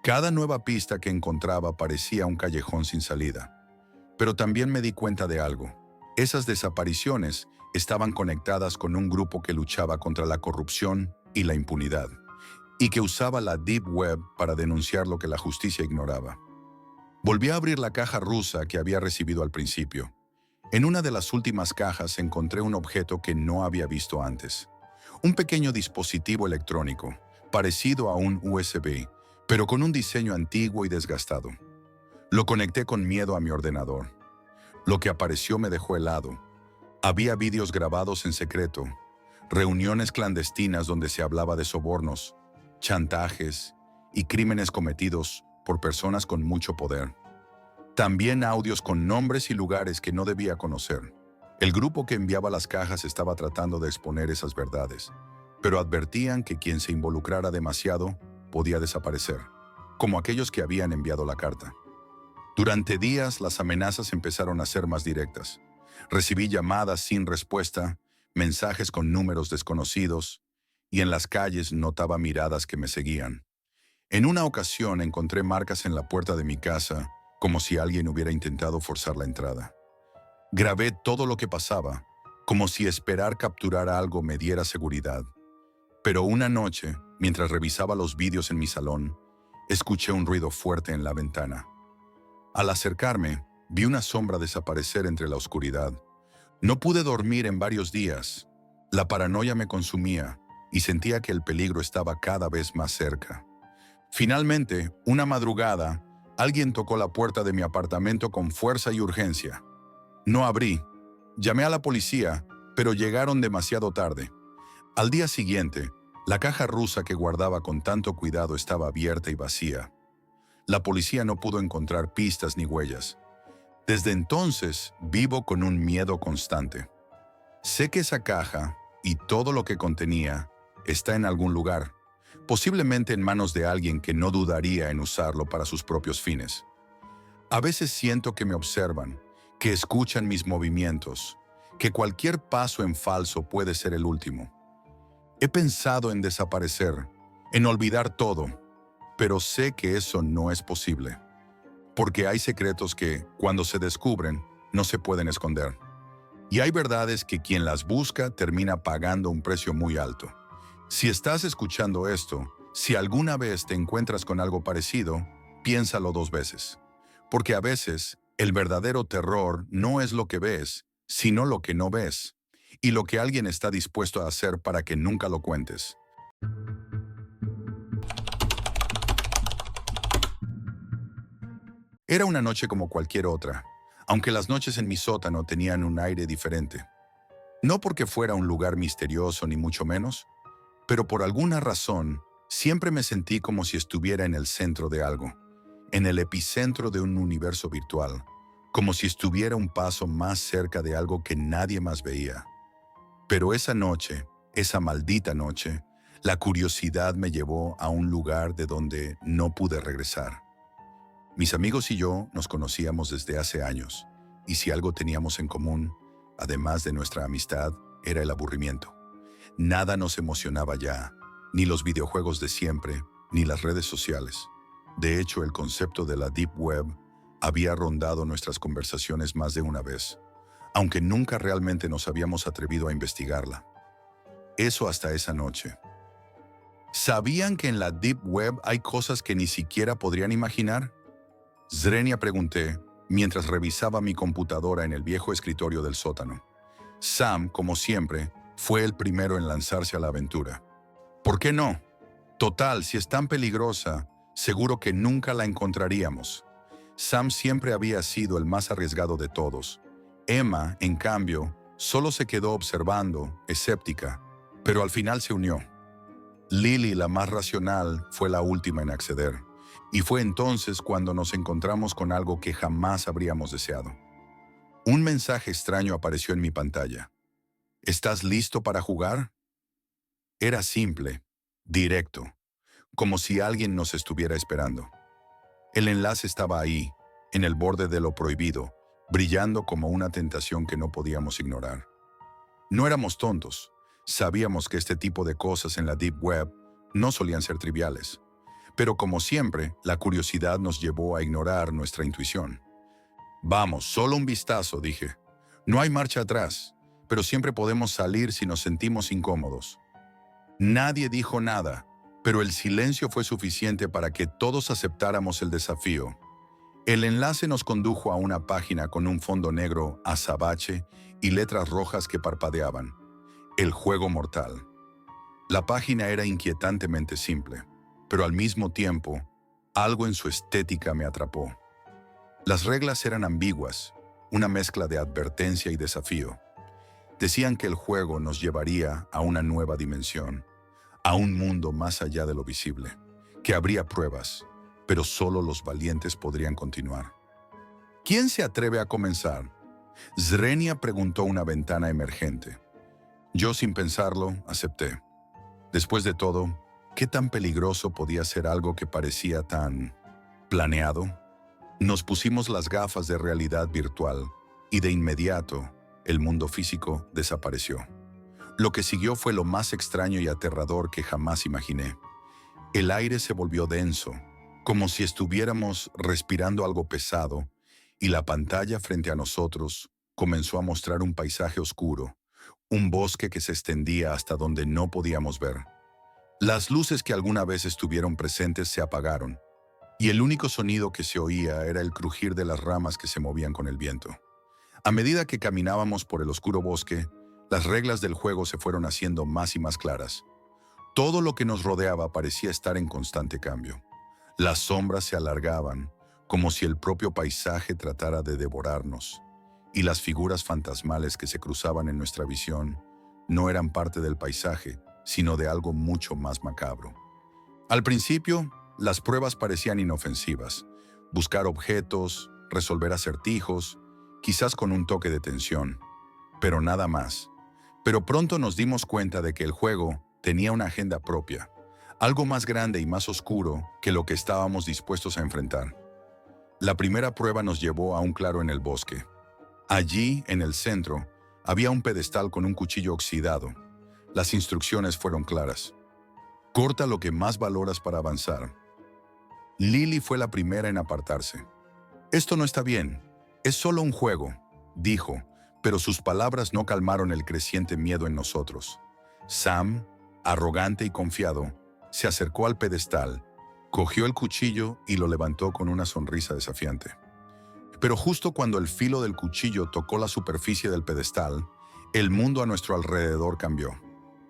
Cada nueva pista que encontraba parecía un callejón sin salida. Pero también me di cuenta de algo. Esas desapariciones estaban conectadas con un grupo que luchaba contra la corrupción y la impunidad, y que usaba la Deep Web para denunciar lo que la justicia ignoraba. Volví a abrir la caja rusa que había recibido al principio. En una de las últimas cajas encontré un objeto que no había visto antes. Un pequeño dispositivo electrónico, parecido a un USB, pero con un diseño antiguo y desgastado. Lo conecté con miedo a mi ordenador. Lo que apareció me dejó helado. Había vídeos grabados en secreto, reuniones clandestinas donde se hablaba de sobornos, chantajes y crímenes cometidos por personas con mucho poder. También audios con nombres y lugares que no debía conocer. El grupo que enviaba las cajas estaba tratando de exponer esas verdades, pero advertían que quien se involucrara demasiado podía desaparecer, como aquellos que habían enviado la carta. Durante días las amenazas empezaron a ser más directas. Recibí llamadas sin respuesta, mensajes con números desconocidos, y en las calles notaba miradas que me seguían. En una ocasión encontré marcas en la puerta de mi casa, como si alguien hubiera intentado forzar la entrada. Grabé todo lo que pasaba, como si esperar capturar algo me diera seguridad. Pero una noche, mientras revisaba los vídeos en mi salón, escuché un ruido fuerte en la ventana. Al acercarme, vi una sombra desaparecer entre la oscuridad. No pude dormir en varios días. La paranoia me consumía y sentía que el peligro estaba cada vez más cerca. Finalmente, una madrugada, alguien tocó la puerta de mi apartamento con fuerza y urgencia. No abrí. Llamé a la policía, pero llegaron demasiado tarde. Al día siguiente, la caja rusa que guardaba con tanto cuidado estaba abierta y vacía. La policía no pudo encontrar pistas ni huellas. Desde entonces vivo con un miedo constante. Sé que esa caja y todo lo que contenía está en algún lugar, posiblemente en manos de alguien que no dudaría en usarlo para sus propios fines. A veces siento que me observan, que escuchan mis movimientos, que cualquier paso en falso puede ser el último. He pensado en desaparecer, en olvidar todo, pero sé que eso no es posible, porque hay secretos que, cuando se descubren, no se pueden esconder. Y hay verdades que quien las busca termina pagando un precio muy alto. Si estás escuchando esto, si alguna vez te encuentras con algo parecido, piénsalo 2 veces. Porque a veces, el verdadero terror no es lo que ves, sino lo que no ves, y lo que alguien está dispuesto a hacer para que nunca lo cuentes. Era una noche como cualquier otra, aunque las noches en mi sótano tenían un aire diferente. No porque fuera un lugar misterioso ni mucho menos, pero por alguna razón siempre me sentí como si estuviera en el centro de algo, en el epicentro de un universo virtual, como si estuviera un paso más cerca de algo que nadie más veía. Pero esa noche, esa maldita noche, la curiosidad me llevó a un lugar de donde no pude regresar. Mis amigos y yo nos conocíamos desde hace años, y si algo teníamos en común, además de nuestra amistad, era el aburrimiento. Nada nos emocionaba ya, ni los videojuegos de siempre, ni las redes sociales. De hecho, el concepto de la Deep Web había rondado nuestras conversaciones más de una vez, aunque nunca realmente nos habíamos atrevido a investigarla. Eso hasta esa noche. ¿Sabían que en la Deep Web hay cosas que ni siquiera podrían imaginar? Zrenia, pregunté, mientras revisaba mi computadora en el viejo escritorio del sótano. Sam, como siempre, fue el primero en lanzarse a la aventura. ¿Por qué no? Total, si es tan peligrosa, seguro que nunca la encontraríamos. Sam siempre había sido el más arriesgado de todos. Emma, en cambio, solo se quedó observando, escéptica, pero al final se unió. Lily, la más racional, fue la última en acceder. Y fue entonces cuando nos encontramos con algo que jamás habríamos deseado. Un mensaje extraño apareció en mi pantalla. ¿Estás listo para jugar? Era simple, directo, como si alguien nos estuviera esperando. El enlace estaba ahí, en el borde de lo prohibido, brillando como una tentación que no podíamos ignorar. No éramos tontos. Sabíamos que este tipo de cosas en la Deep Web no solían ser triviales. Pero como siempre, la curiosidad nos llevó a ignorar nuestra intuición. Vamos, solo un vistazo, dije. No hay marcha atrás, pero siempre podemos salir si nos sentimos incómodos. Nadie dijo nada, pero el silencio fue suficiente para que todos aceptáramos el desafío. El enlace nos condujo a una página con un fondo negro azabache y letras rojas que parpadeaban. El juego mortal. La página era inquietantemente simple, pero al mismo tiempo, algo en su estética me atrapó. Las reglas eran ambiguas, una mezcla de advertencia y desafío. Decían que el juego nos llevaría a una nueva dimensión, a un mundo más allá de lo visible, que habría pruebas, pero solo los valientes podrían continuar. ¿Quién se atreve a comenzar? Zrenia preguntó una ventana emergente. Yo, sin pensarlo, acepté. Después de todo, ¿qué tan peligroso podía ser algo que parecía tan planeado? Nos pusimos las gafas de realidad virtual y de inmediato el mundo físico desapareció. Lo que siguió fue lo más extraño y aterrador que jamás imaginé. El aire se volvió denso, como si estuviéramos respirando algo pesado, y la pantalla frente a nosotros comenzó a mostrar un paisaje oscuro, un bosque que se extendía hasta donde no podíamos ver. Las luces que alguna vez estuvieron presentes se apagaron, y el único sonido que se oía era el crujir de las ramas que se movían con el viento. A medida que caminábamos por el oscuro bosque, las reglas del juego se fueron haciendo más y más claras. Todo lo que nos rodeaba parecía estar en constante cambio. Las sombras se alargaban, como si el propio paisaje tratara de devorarnos, y las figuras fantasmales que se cruzaban en nuestra visión no eran parte del paisaje, sino de algo mucho más macabro. Al principio, las pruebas parecían inofensivas. Buscar objetos, resolver acertijos, quizás con un toque de tensión, pero nada más. Pero pronto nos dimos cuenta de que el juego tenía una agenda propia, algo más grande y más oscuro que lo que estábamos dispuestos a enfrentar. La primera prueba nos llevó a un claro en el bosque. Allí, en el centro, había un pedestal con un cuchillo oxidado. Las instrucciones fueron claras. Corta lo que más valoras para avanzar. Lily fue la primera en apartarse. Esto no está bien. Es solo un juego, dijo, pero sus palabras no calmaron el creciente miedo en nosotros. Sam, arrogante y confiado, se acercó al pedestal, cogió el cuchillo y lo levantó con una sonrisa desafiante. Pero justo cuando el filo del cuchillo tocó la superficie del pedestal, el mundo a nuestro alrededor cambió.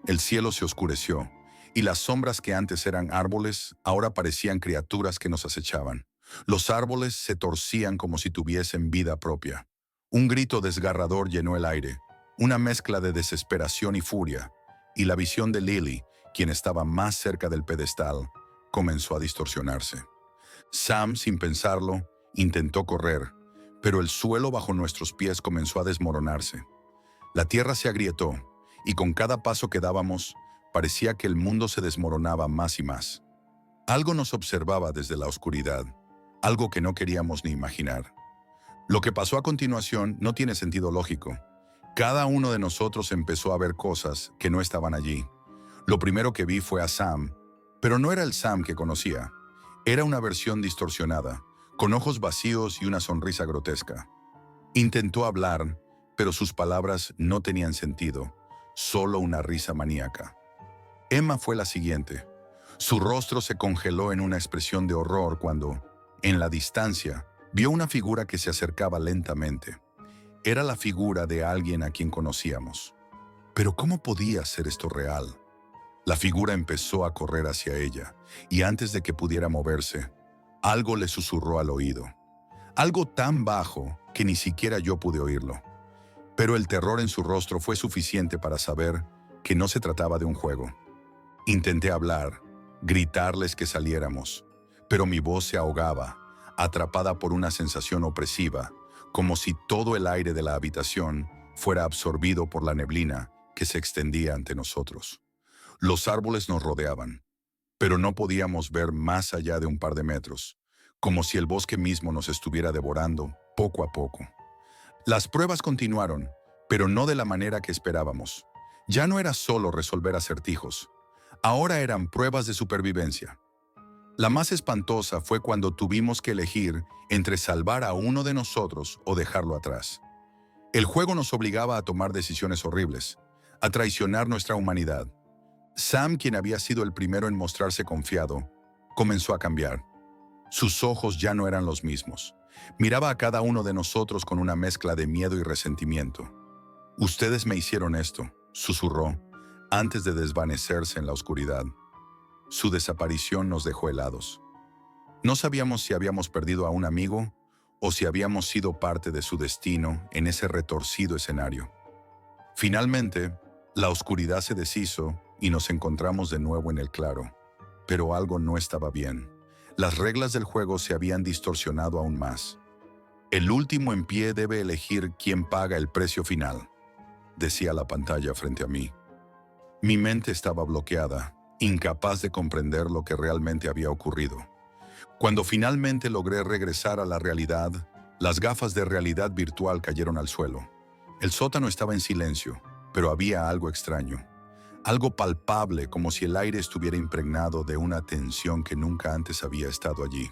El cielo se oscureció, y las sombras que antes eran árboles ahora parecían criaturas que nos acechaban. Los árboles se torcían como si tuviesen vida propia. Un grito desgarrador llenó el aire, una mezcla de desesperación y furia, y la visión de Lily, quien estaba más cerca del pedestal, comenzó a distorsionarse. Sam, sin pensarlo, intentó correr, pero el suelo bajo nuestros pies comenzó a desmoronarse. La tierra se agrietó, y con cada paso que dábamos, parecía que el mundo se desmoronaba más y más. Algo nos observaba desde la oscuridad, algo que no queríamos ni imaginar. Lo que pasó a continuación no tiene sentido lógico. Cada uno de nosotros empezó a ver cosas que no estaban allí. Lo primero que vi fue a Sam, pero no era el Sam que conocía. Era una versión distorsionada, con ojos vacíos y una sonrisa grotesca. Intentó hablar, pero sus palabras no tenían sentido, solo una risa maníaca. Emma fue la siguiente. Su rostro se congeló en una expresión de horror cuando, en la distancia, vio una figura que se acercaba lentamente. Era la figura de alguien a quien conocíamos. Pero ¿cómo podía ser esto real? La figura empezó a correr hacia ella, y antes de que pudiera moverse, algo le susurró al oído. Algo tan bajo que ni siquiera yo pude oírlo. Pero el terror en su rostro fue suficiente para saber que no se trataba de un juego. Intenté hablar, gritarles que saliéramos, pero mi voz se ahogaba, atrapada por una sensación opresiva, como si todo el aire de la habitación fuera absorbido por la neblina que se extendía ante nosotros. Los árboles nos rodeaban, pero no podíamos ver más allá de un par de metros, como si el bosque mismo nos estuviera devorando poco a poco. Las pruebas continuaron, pero no de la manera que esperábamos. Ya no era solo resolver acertijos. Ahora eran pruebas de supervivencia. La más espantosa fue cuando tuvimos que elegir entre salvar a uno de nosotros o dejarlo atrás. El juego nos obligaba a tomar decisiones horribles, a traicionar nuestra humanidad. Sam, quien había sido el primero en mostrarse confiado, comenzó a cambiar. Sus ojos ya no eran los mismos. Miraba a cada uno de nosotros con una mezcla de miedo y resentimiento. «Ustedes me hicieron esto», susurró, antes de desvanecerse en la oscuridad. Su desaparición nos dejó helados. No sabíamos si habíamos perdido a un amigo o si habíamos sido parte de su destino en ese retorcido escenario. Finalmente, la oscuridad se deshizo y nos encontramos de nuevo en el claro. Pero algo no estaba bien. Las reglas del juego se habían distorsionado aún más. «El último en pie debe elegir quién paga el precio final», decía la pantalla frente a mí. Mi mente estaba bloqueada, incapaz de comprender lo que realmente había ocurrido. Cuando finalmente logré regresar a la realidad, las gafas de realidad virtual cayeron al suelo. El sótano estaba en silencio, pero había algo extraño. Algo palpable, como si el aire estuviera impregnado de una tensión que nunca antes había estado allí.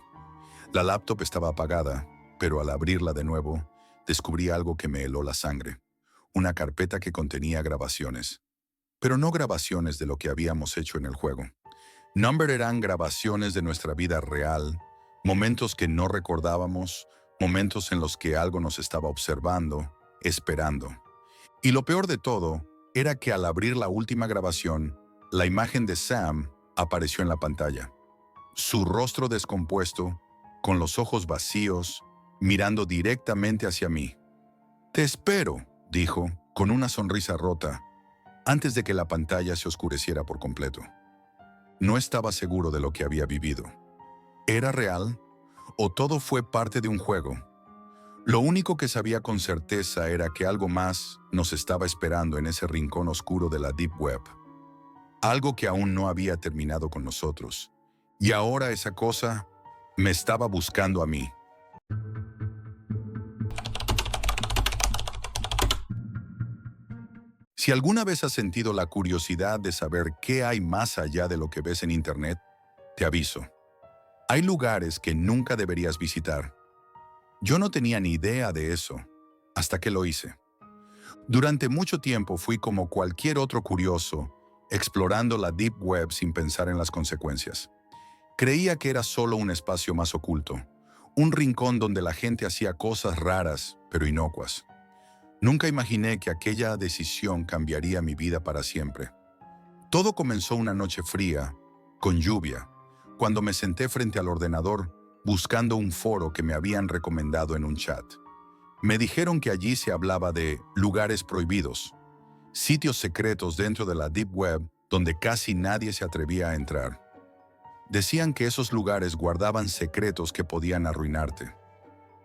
La laptop estaba apagada, pero al abrirla de nuevo, descubrí algo que me heló la sangre. Una carpeta que contenía grabaciones. Pero no grabaciones de lo que habíamos hecho en el juego. Number eran grabaciones de nuestra vida real, momentos que no recordábamos, momentos en los que algo nos estaba observando, esperando. Y lo peor de todo era que al abrir la última grabación, la imagen de Sam apareció en la pantalla. Su rostro descompuesto, con los ojos vacíos, mirando directamente hacia mí. «Te espero», dijo, con una sonrisa rota, antes de que la pantalla se oscureciera por completo. No estaba seguro de lo que había vivido. ¿Era real? ¿O todo fue parte de un juego? Lo único que sabía con certeza era que algo más nos estaba esperando en ese rincón oscuro de la Deep Web. Algo que aún no había terminado con nosotros. Y ahora esa cosa me estaba buscando a mí. Si alguna vez has sentido la curiosidad de saber qué hay más allá de lo que ves en Internet, te aviso. Hay lugares que nunca deberías visitar. Yo no tenía ni idea de eso, hasta que lo hice. Durante mucho tiempo fui como cualquier otro curioso, explorando la Deep Web sin pensar en las consecuencias. Creía que era solo un espacio más oculto, un rincón donde la gente hacía cosas raras, pero inocuas. Nunca imaginé que aquella decisión cambiaría mi vida para siempre. Todo comenzó una noche fría, con lluvia, cuando me senté frente al ordenador buscando un foro que me habían recomendado en un chat. Me dijeron que allí se hablaba de lugares prohibidos, sitios secretos dentro de la Deep Web donde casi nadie se atrevía a entrar. Decían que esos lugares guardaban secretos que podían arruinarte.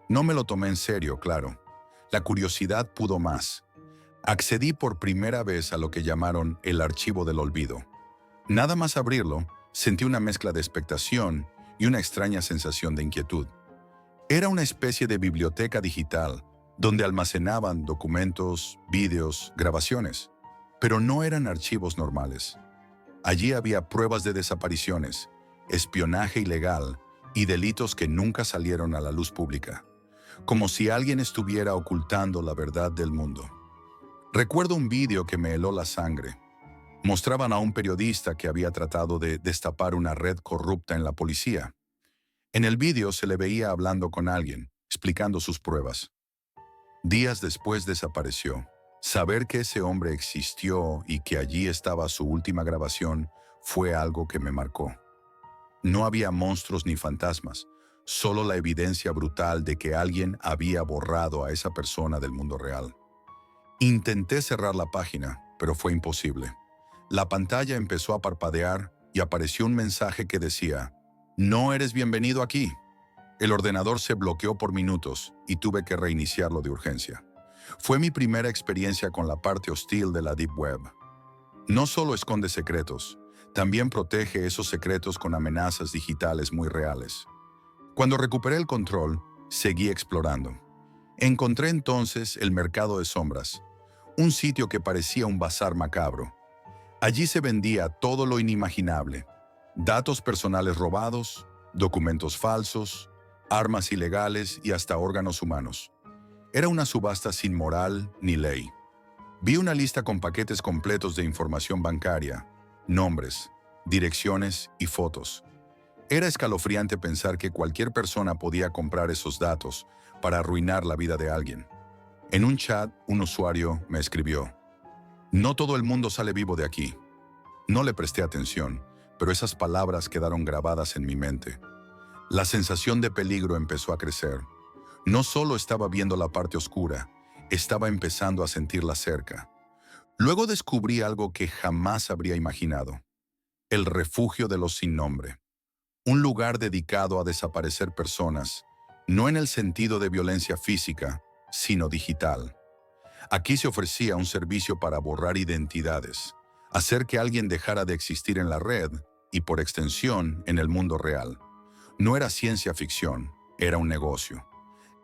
No me lo tomé en serio, claro. La curiosidad pudo más. Accedí por primera vez a lo que llamaron el archivo del olvido. Nada más abrirlo, sentí una mezcla de expectación y una extraña sensación de inquietud. Era una especie de biblioteca digital, donde almacenaban documentos, vídeos, grabaciones. Pero no eran archivos normales. Allí había pruebas de desapariciones, espionaje ilegal y delitos que nunca salieron a la luz pública, como si alguien estuviera ocultando la verdad del mundo. Recuerdo un vídeo que me heló la sangre. Mostraban a un periodista que había tratado de destapar una red corrupta en la policía. En el vídeo se le veía hablando con alguien, explicando sus pruebas. Días después desapareció. Saber que ese hombre existió y que allí estaba su última grabación fue algo que me marcó. No había monstruos ni fantasmas, solo la evidencia brutal de que alguien había borrado a esa persona del mundo real. Intenté cerrar la página, pero fue imposible. La pantalla empezó a parpadear y apareció un mensaje que decía: "No eres bienvenido aquí". El ordenador se bloqueó por minutos y tuve que reiniciarlo de urgencia. Fue mi primera experiencia con la parte hostil de la Deep Web. No solo esconde secretos, también protege esos secretos con amenazas digitales muy reales. Cuando recuperé el control, seguí explorando. Encontré entonces el Mercado de Sombras, un sitio que parecía un bazar macabro. Allí se vendía todo lo inimaginable: datos personales robados, documentos falsos, armas ilegales y hasta órganos humanos. Era una subasta sin moral ni ley. Vi una lista con paquetes completos de información bancaria, nombres, direcciones y fotos. Era escalofriante pensar que cualquier persona podía comprar esos datos para arruinar la vida de alguien. En un chat, un usuario me escribió: "No todo el mundo sale vivo de aquí". No le presté atención, pero esas palabras quedaron grabadas en mi mente. La sensación de peligro empezó a crecer. No solo estaba viendo la parte oscura, estaba empezando a sentirla cerca. Luego descubrí algo que jamás habría imaginado: el refugio de los sin nombre. Un lugar dedicado a desaparecer personas, no en el sentido de violencia física, sino digital. Aquí se ofrecía un servicio para borrar identidades, hacer que alguien dejara de existir en la red y, por extensión, en el mundo real. No era ciencia ficción, era un negocio.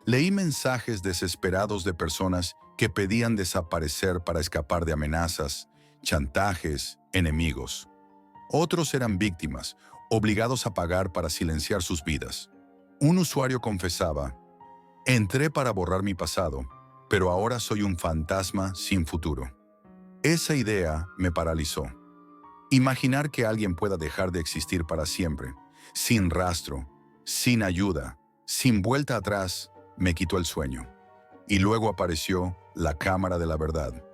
Leí mensajes desesperados de personas que pedían desaparecer para escapar de amenazas, chantajes, enemigos. Otros eran víctimas, obligados a pagar para silenciar sus vidas. Un usuario confesaba: "Entré para borrar mi pasado, pero ahora soy un fantasma sin futuro". Esa idea me paralizó. Imaginar que alguien pueda dejar de existir para siempre, sin rastro, sin ayuda, sin vuelta atrás, me quitó el sueño. Y luego apareció la Cámara de la Verdad.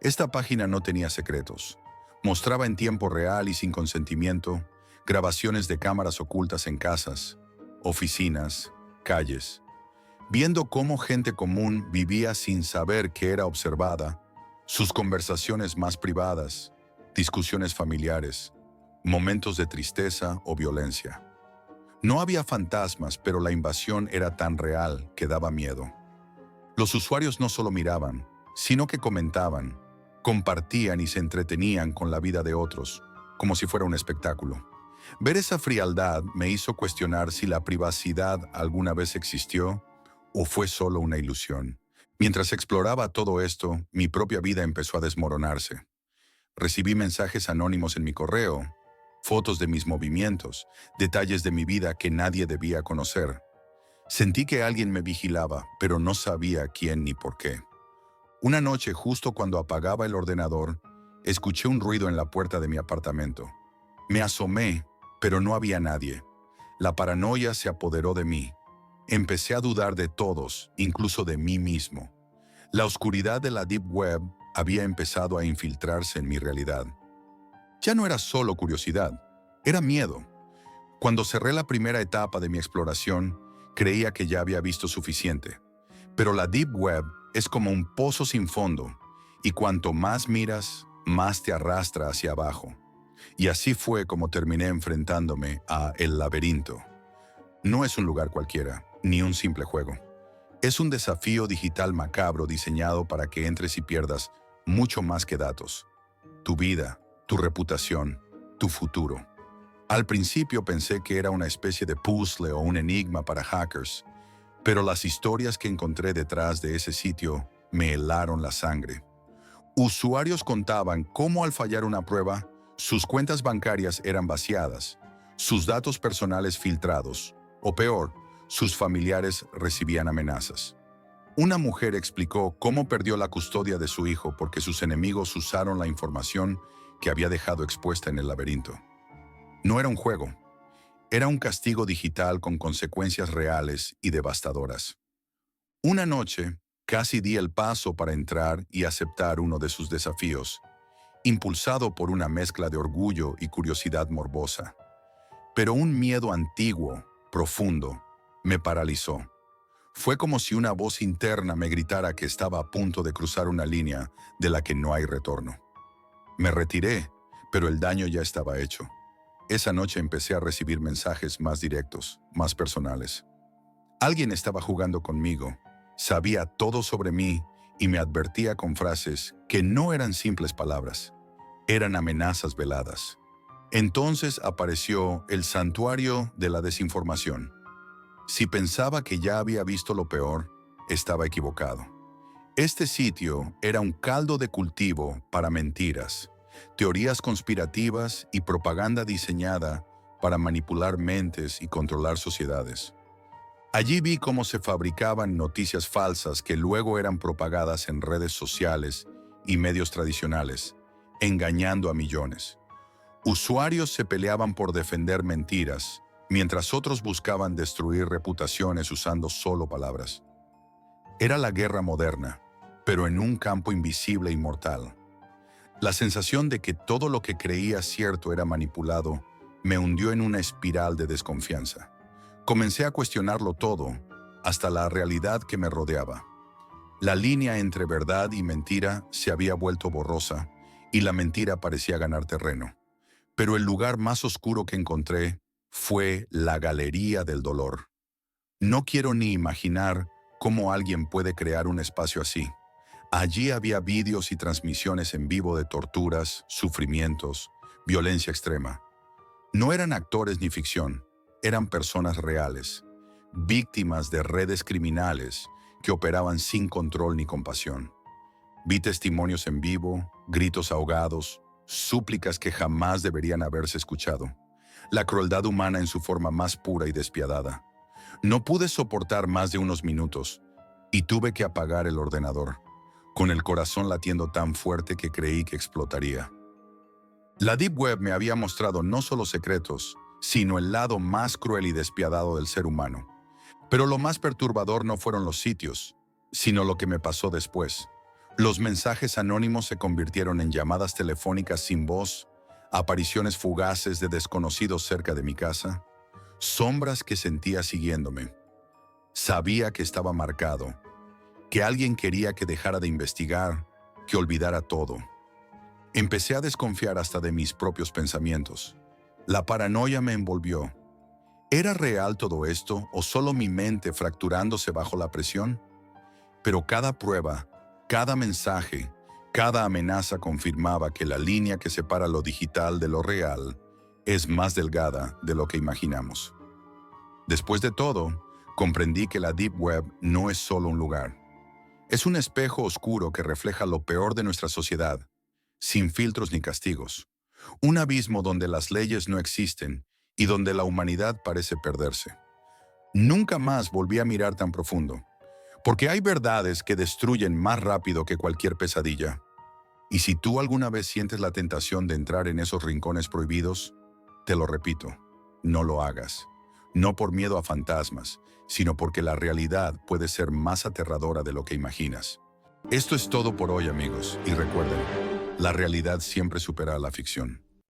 Esta página no tenía secretos. Mostraba en tiempo real y sin consentimiento grabaciones de cámaras ocultas en casas, oficinas, calles, viendo cómo gente común vivía sin saber que era observada, sus conversaciones más privadas, discusiones familiares, momentos de tristeza o violencia. No había fantasmas, pero la invasión era tan real que daba miedo. Los usuarios no solo miraban, sino que comentaban, compartían y se entretenían con la vida de otros, como si fuera un espectáculo. Ver esa frialdad me hizo cuestionar si la privacidad alguna vez existió o fue solo una ilusión. Mientras exploraba todo esto, mi propia vida empezó a desmoronarse. Recibí mensajes anónimos en mi correo, fotos de mis movimientos, detalles de mi vida que nadie debía conocer. Sentí que alguien me vigilaba, pero no sabía quién ni por qué. Una noche, justo cuando apagaba el ordenador, escuché un ruido en la puerta de mi apartamento. Me asomé, pero no había nadie. La paranoia se apoderó de mí. Empecé a dudar de todos, incluso de mí mismo. La oscuridad de la Deep Web había empezado a infiltrarse en mi realidad. Ya no era solo curiosidad, era miedo. Cuando cerré la primera etapa de mi exploración, creía que ya había visto suficiente. Pero la Deep Web es como un pozo sin fondo, y cuanto más miras, más te arrastra hacia abajo. Y así fue como terminé enfrentándome a El Laberinto. No es un lugar cualquiera, ni un simple juego. Es un desafío digital macabro diseñado para que entres y pierdas mucho más que datos. Tu vida, tu reputación, tu futuro. Al principio pensé que era una especie de puzzle o un enigma para hackers, pero las historias que encontré detrás de ese sitio me helaron la sangre. Usuarios contaban cómo al fallar una prueba, sus cuentas bancarias eran vaciadas, sus datos personales filtrados, o peor, sus familiares recibían amenazas. Una mujer explicó cómo perdió la custodia de su hijo porque sus enemigos usaron la información que había dejado expuesta en el laberinto. No era un juego, era un castigo digital con consecuencias reales y devastadoras. Una noche, casi di el paso para entrar y aceptar uno de sus desafíos, impulsado por una mezcla de orgullo y curiosidad morbosa. Pero un miedo antiguo, profundo, me paralizó. Fue como si una voz interna me gritara que estaba a punto de cruzar una línea de la que no hay retorno. Me retiré, pero el daño ya estaba hecho. Esa noche empecé a recibir mensajes más directos, más personales. Alguien estaba jugando conmigo, sabía todo sobre mí y me advertía con frases que no eran simples palabras, eran amenazas veladas. Entonces apareció el santuario de la desinformación. Si pensaba que ya había visto lo peor, estaba equivocado. Este sitio era un caldo de cultivo para mentiras, teorías conspirativas y propaganda diseñada para manipular mentes y controlar sociedades. Allí vi cómo se fabricaban noticias falsas que luego eran propagadas en redes sociales y medios tradicionales, engañando a millones. Usuarios se peleaban por defender mentiras, mientras otros buscaban destruir reputaciones usando solo palabras. Era la guerra moderna, pero en un campo invisible y mortal. La sensación de que todo lo que creía cierto era manipulado me hundió en una espiral de desconfianza. Comencé a cuestionarlo todo, hasta la realidad que me rodeaba. La línea entre verdad y mentira se había vuelto borrosa, y la mentira parecía ganar terreno. Pero el lugar más oscuro que encontré fue la Galería del Dolor. No quiero ni imaginar cómo alguien puede crear un espacio así. Allí había vídeos y transmisiones en vivo de torturas, sufrimientos, violencia extrema. No eran actores ni ficción, eran personas reales, víctimas de redes criminales que operaban sin control ni compasión. Vi testimonios en vivo, gritos ahogados, súplicas que jamás deberían haberse escuchado. La crueldad humana en su forma más pura y despiadada. No pude soportar más de unos minutos y tuve que apagar el ordenador, con el corazón latiendo tan fuerte que creí que explotaría. La Deep Web me había mostrado no solo secretos, sino el lado más cruel y despiadado del ser humano. Pero lo más perturbador no fueron los sitios, sino lo que me pasó después. Los mensajes anónimos se convirtieron en llamadas telefónicas sin voz, apariciones fugaces de desconocidos cerca de mi casa, sombras que sentía siguiéndome. Sabía que estaba marcado, que alguien quería que dejara de investigar, que olvidara todo. Empecé a desconfiar hasta de mis propios pensamientos. La paranoia me envolvió. ¿Era real todo esto o solo mi mente fracturándose bajo la presión? Pero cada prueba, cada mensaje, cada amenaza confirmaba que la línea que separa lo digital de lo real es más delgada de lo que imaginamos. Después de todo, comprendí que la Deep Web no es solo un lugar. Es un espejo oscuro que refleja lo peor de nuestra sociedad, sin filtros ni castigos. Un abismo donde las leyes no existen y donde la humanidad parece perderse. Nunca más volví a mirar tan profundo, porque hay verdades que destruyen más rápido que cualquier pesadilla. Y si tú alguna vez sientes la tentación de entrar en esos rincones prohibidos, te lo repito, no lo hagas. No por miedo a fantasmas, sino porque la realidad puede ser más aterradora de lo que imaginas. Esto es todo por hoy, amigos, y recuerden, la realidad siempre supera a la ficción.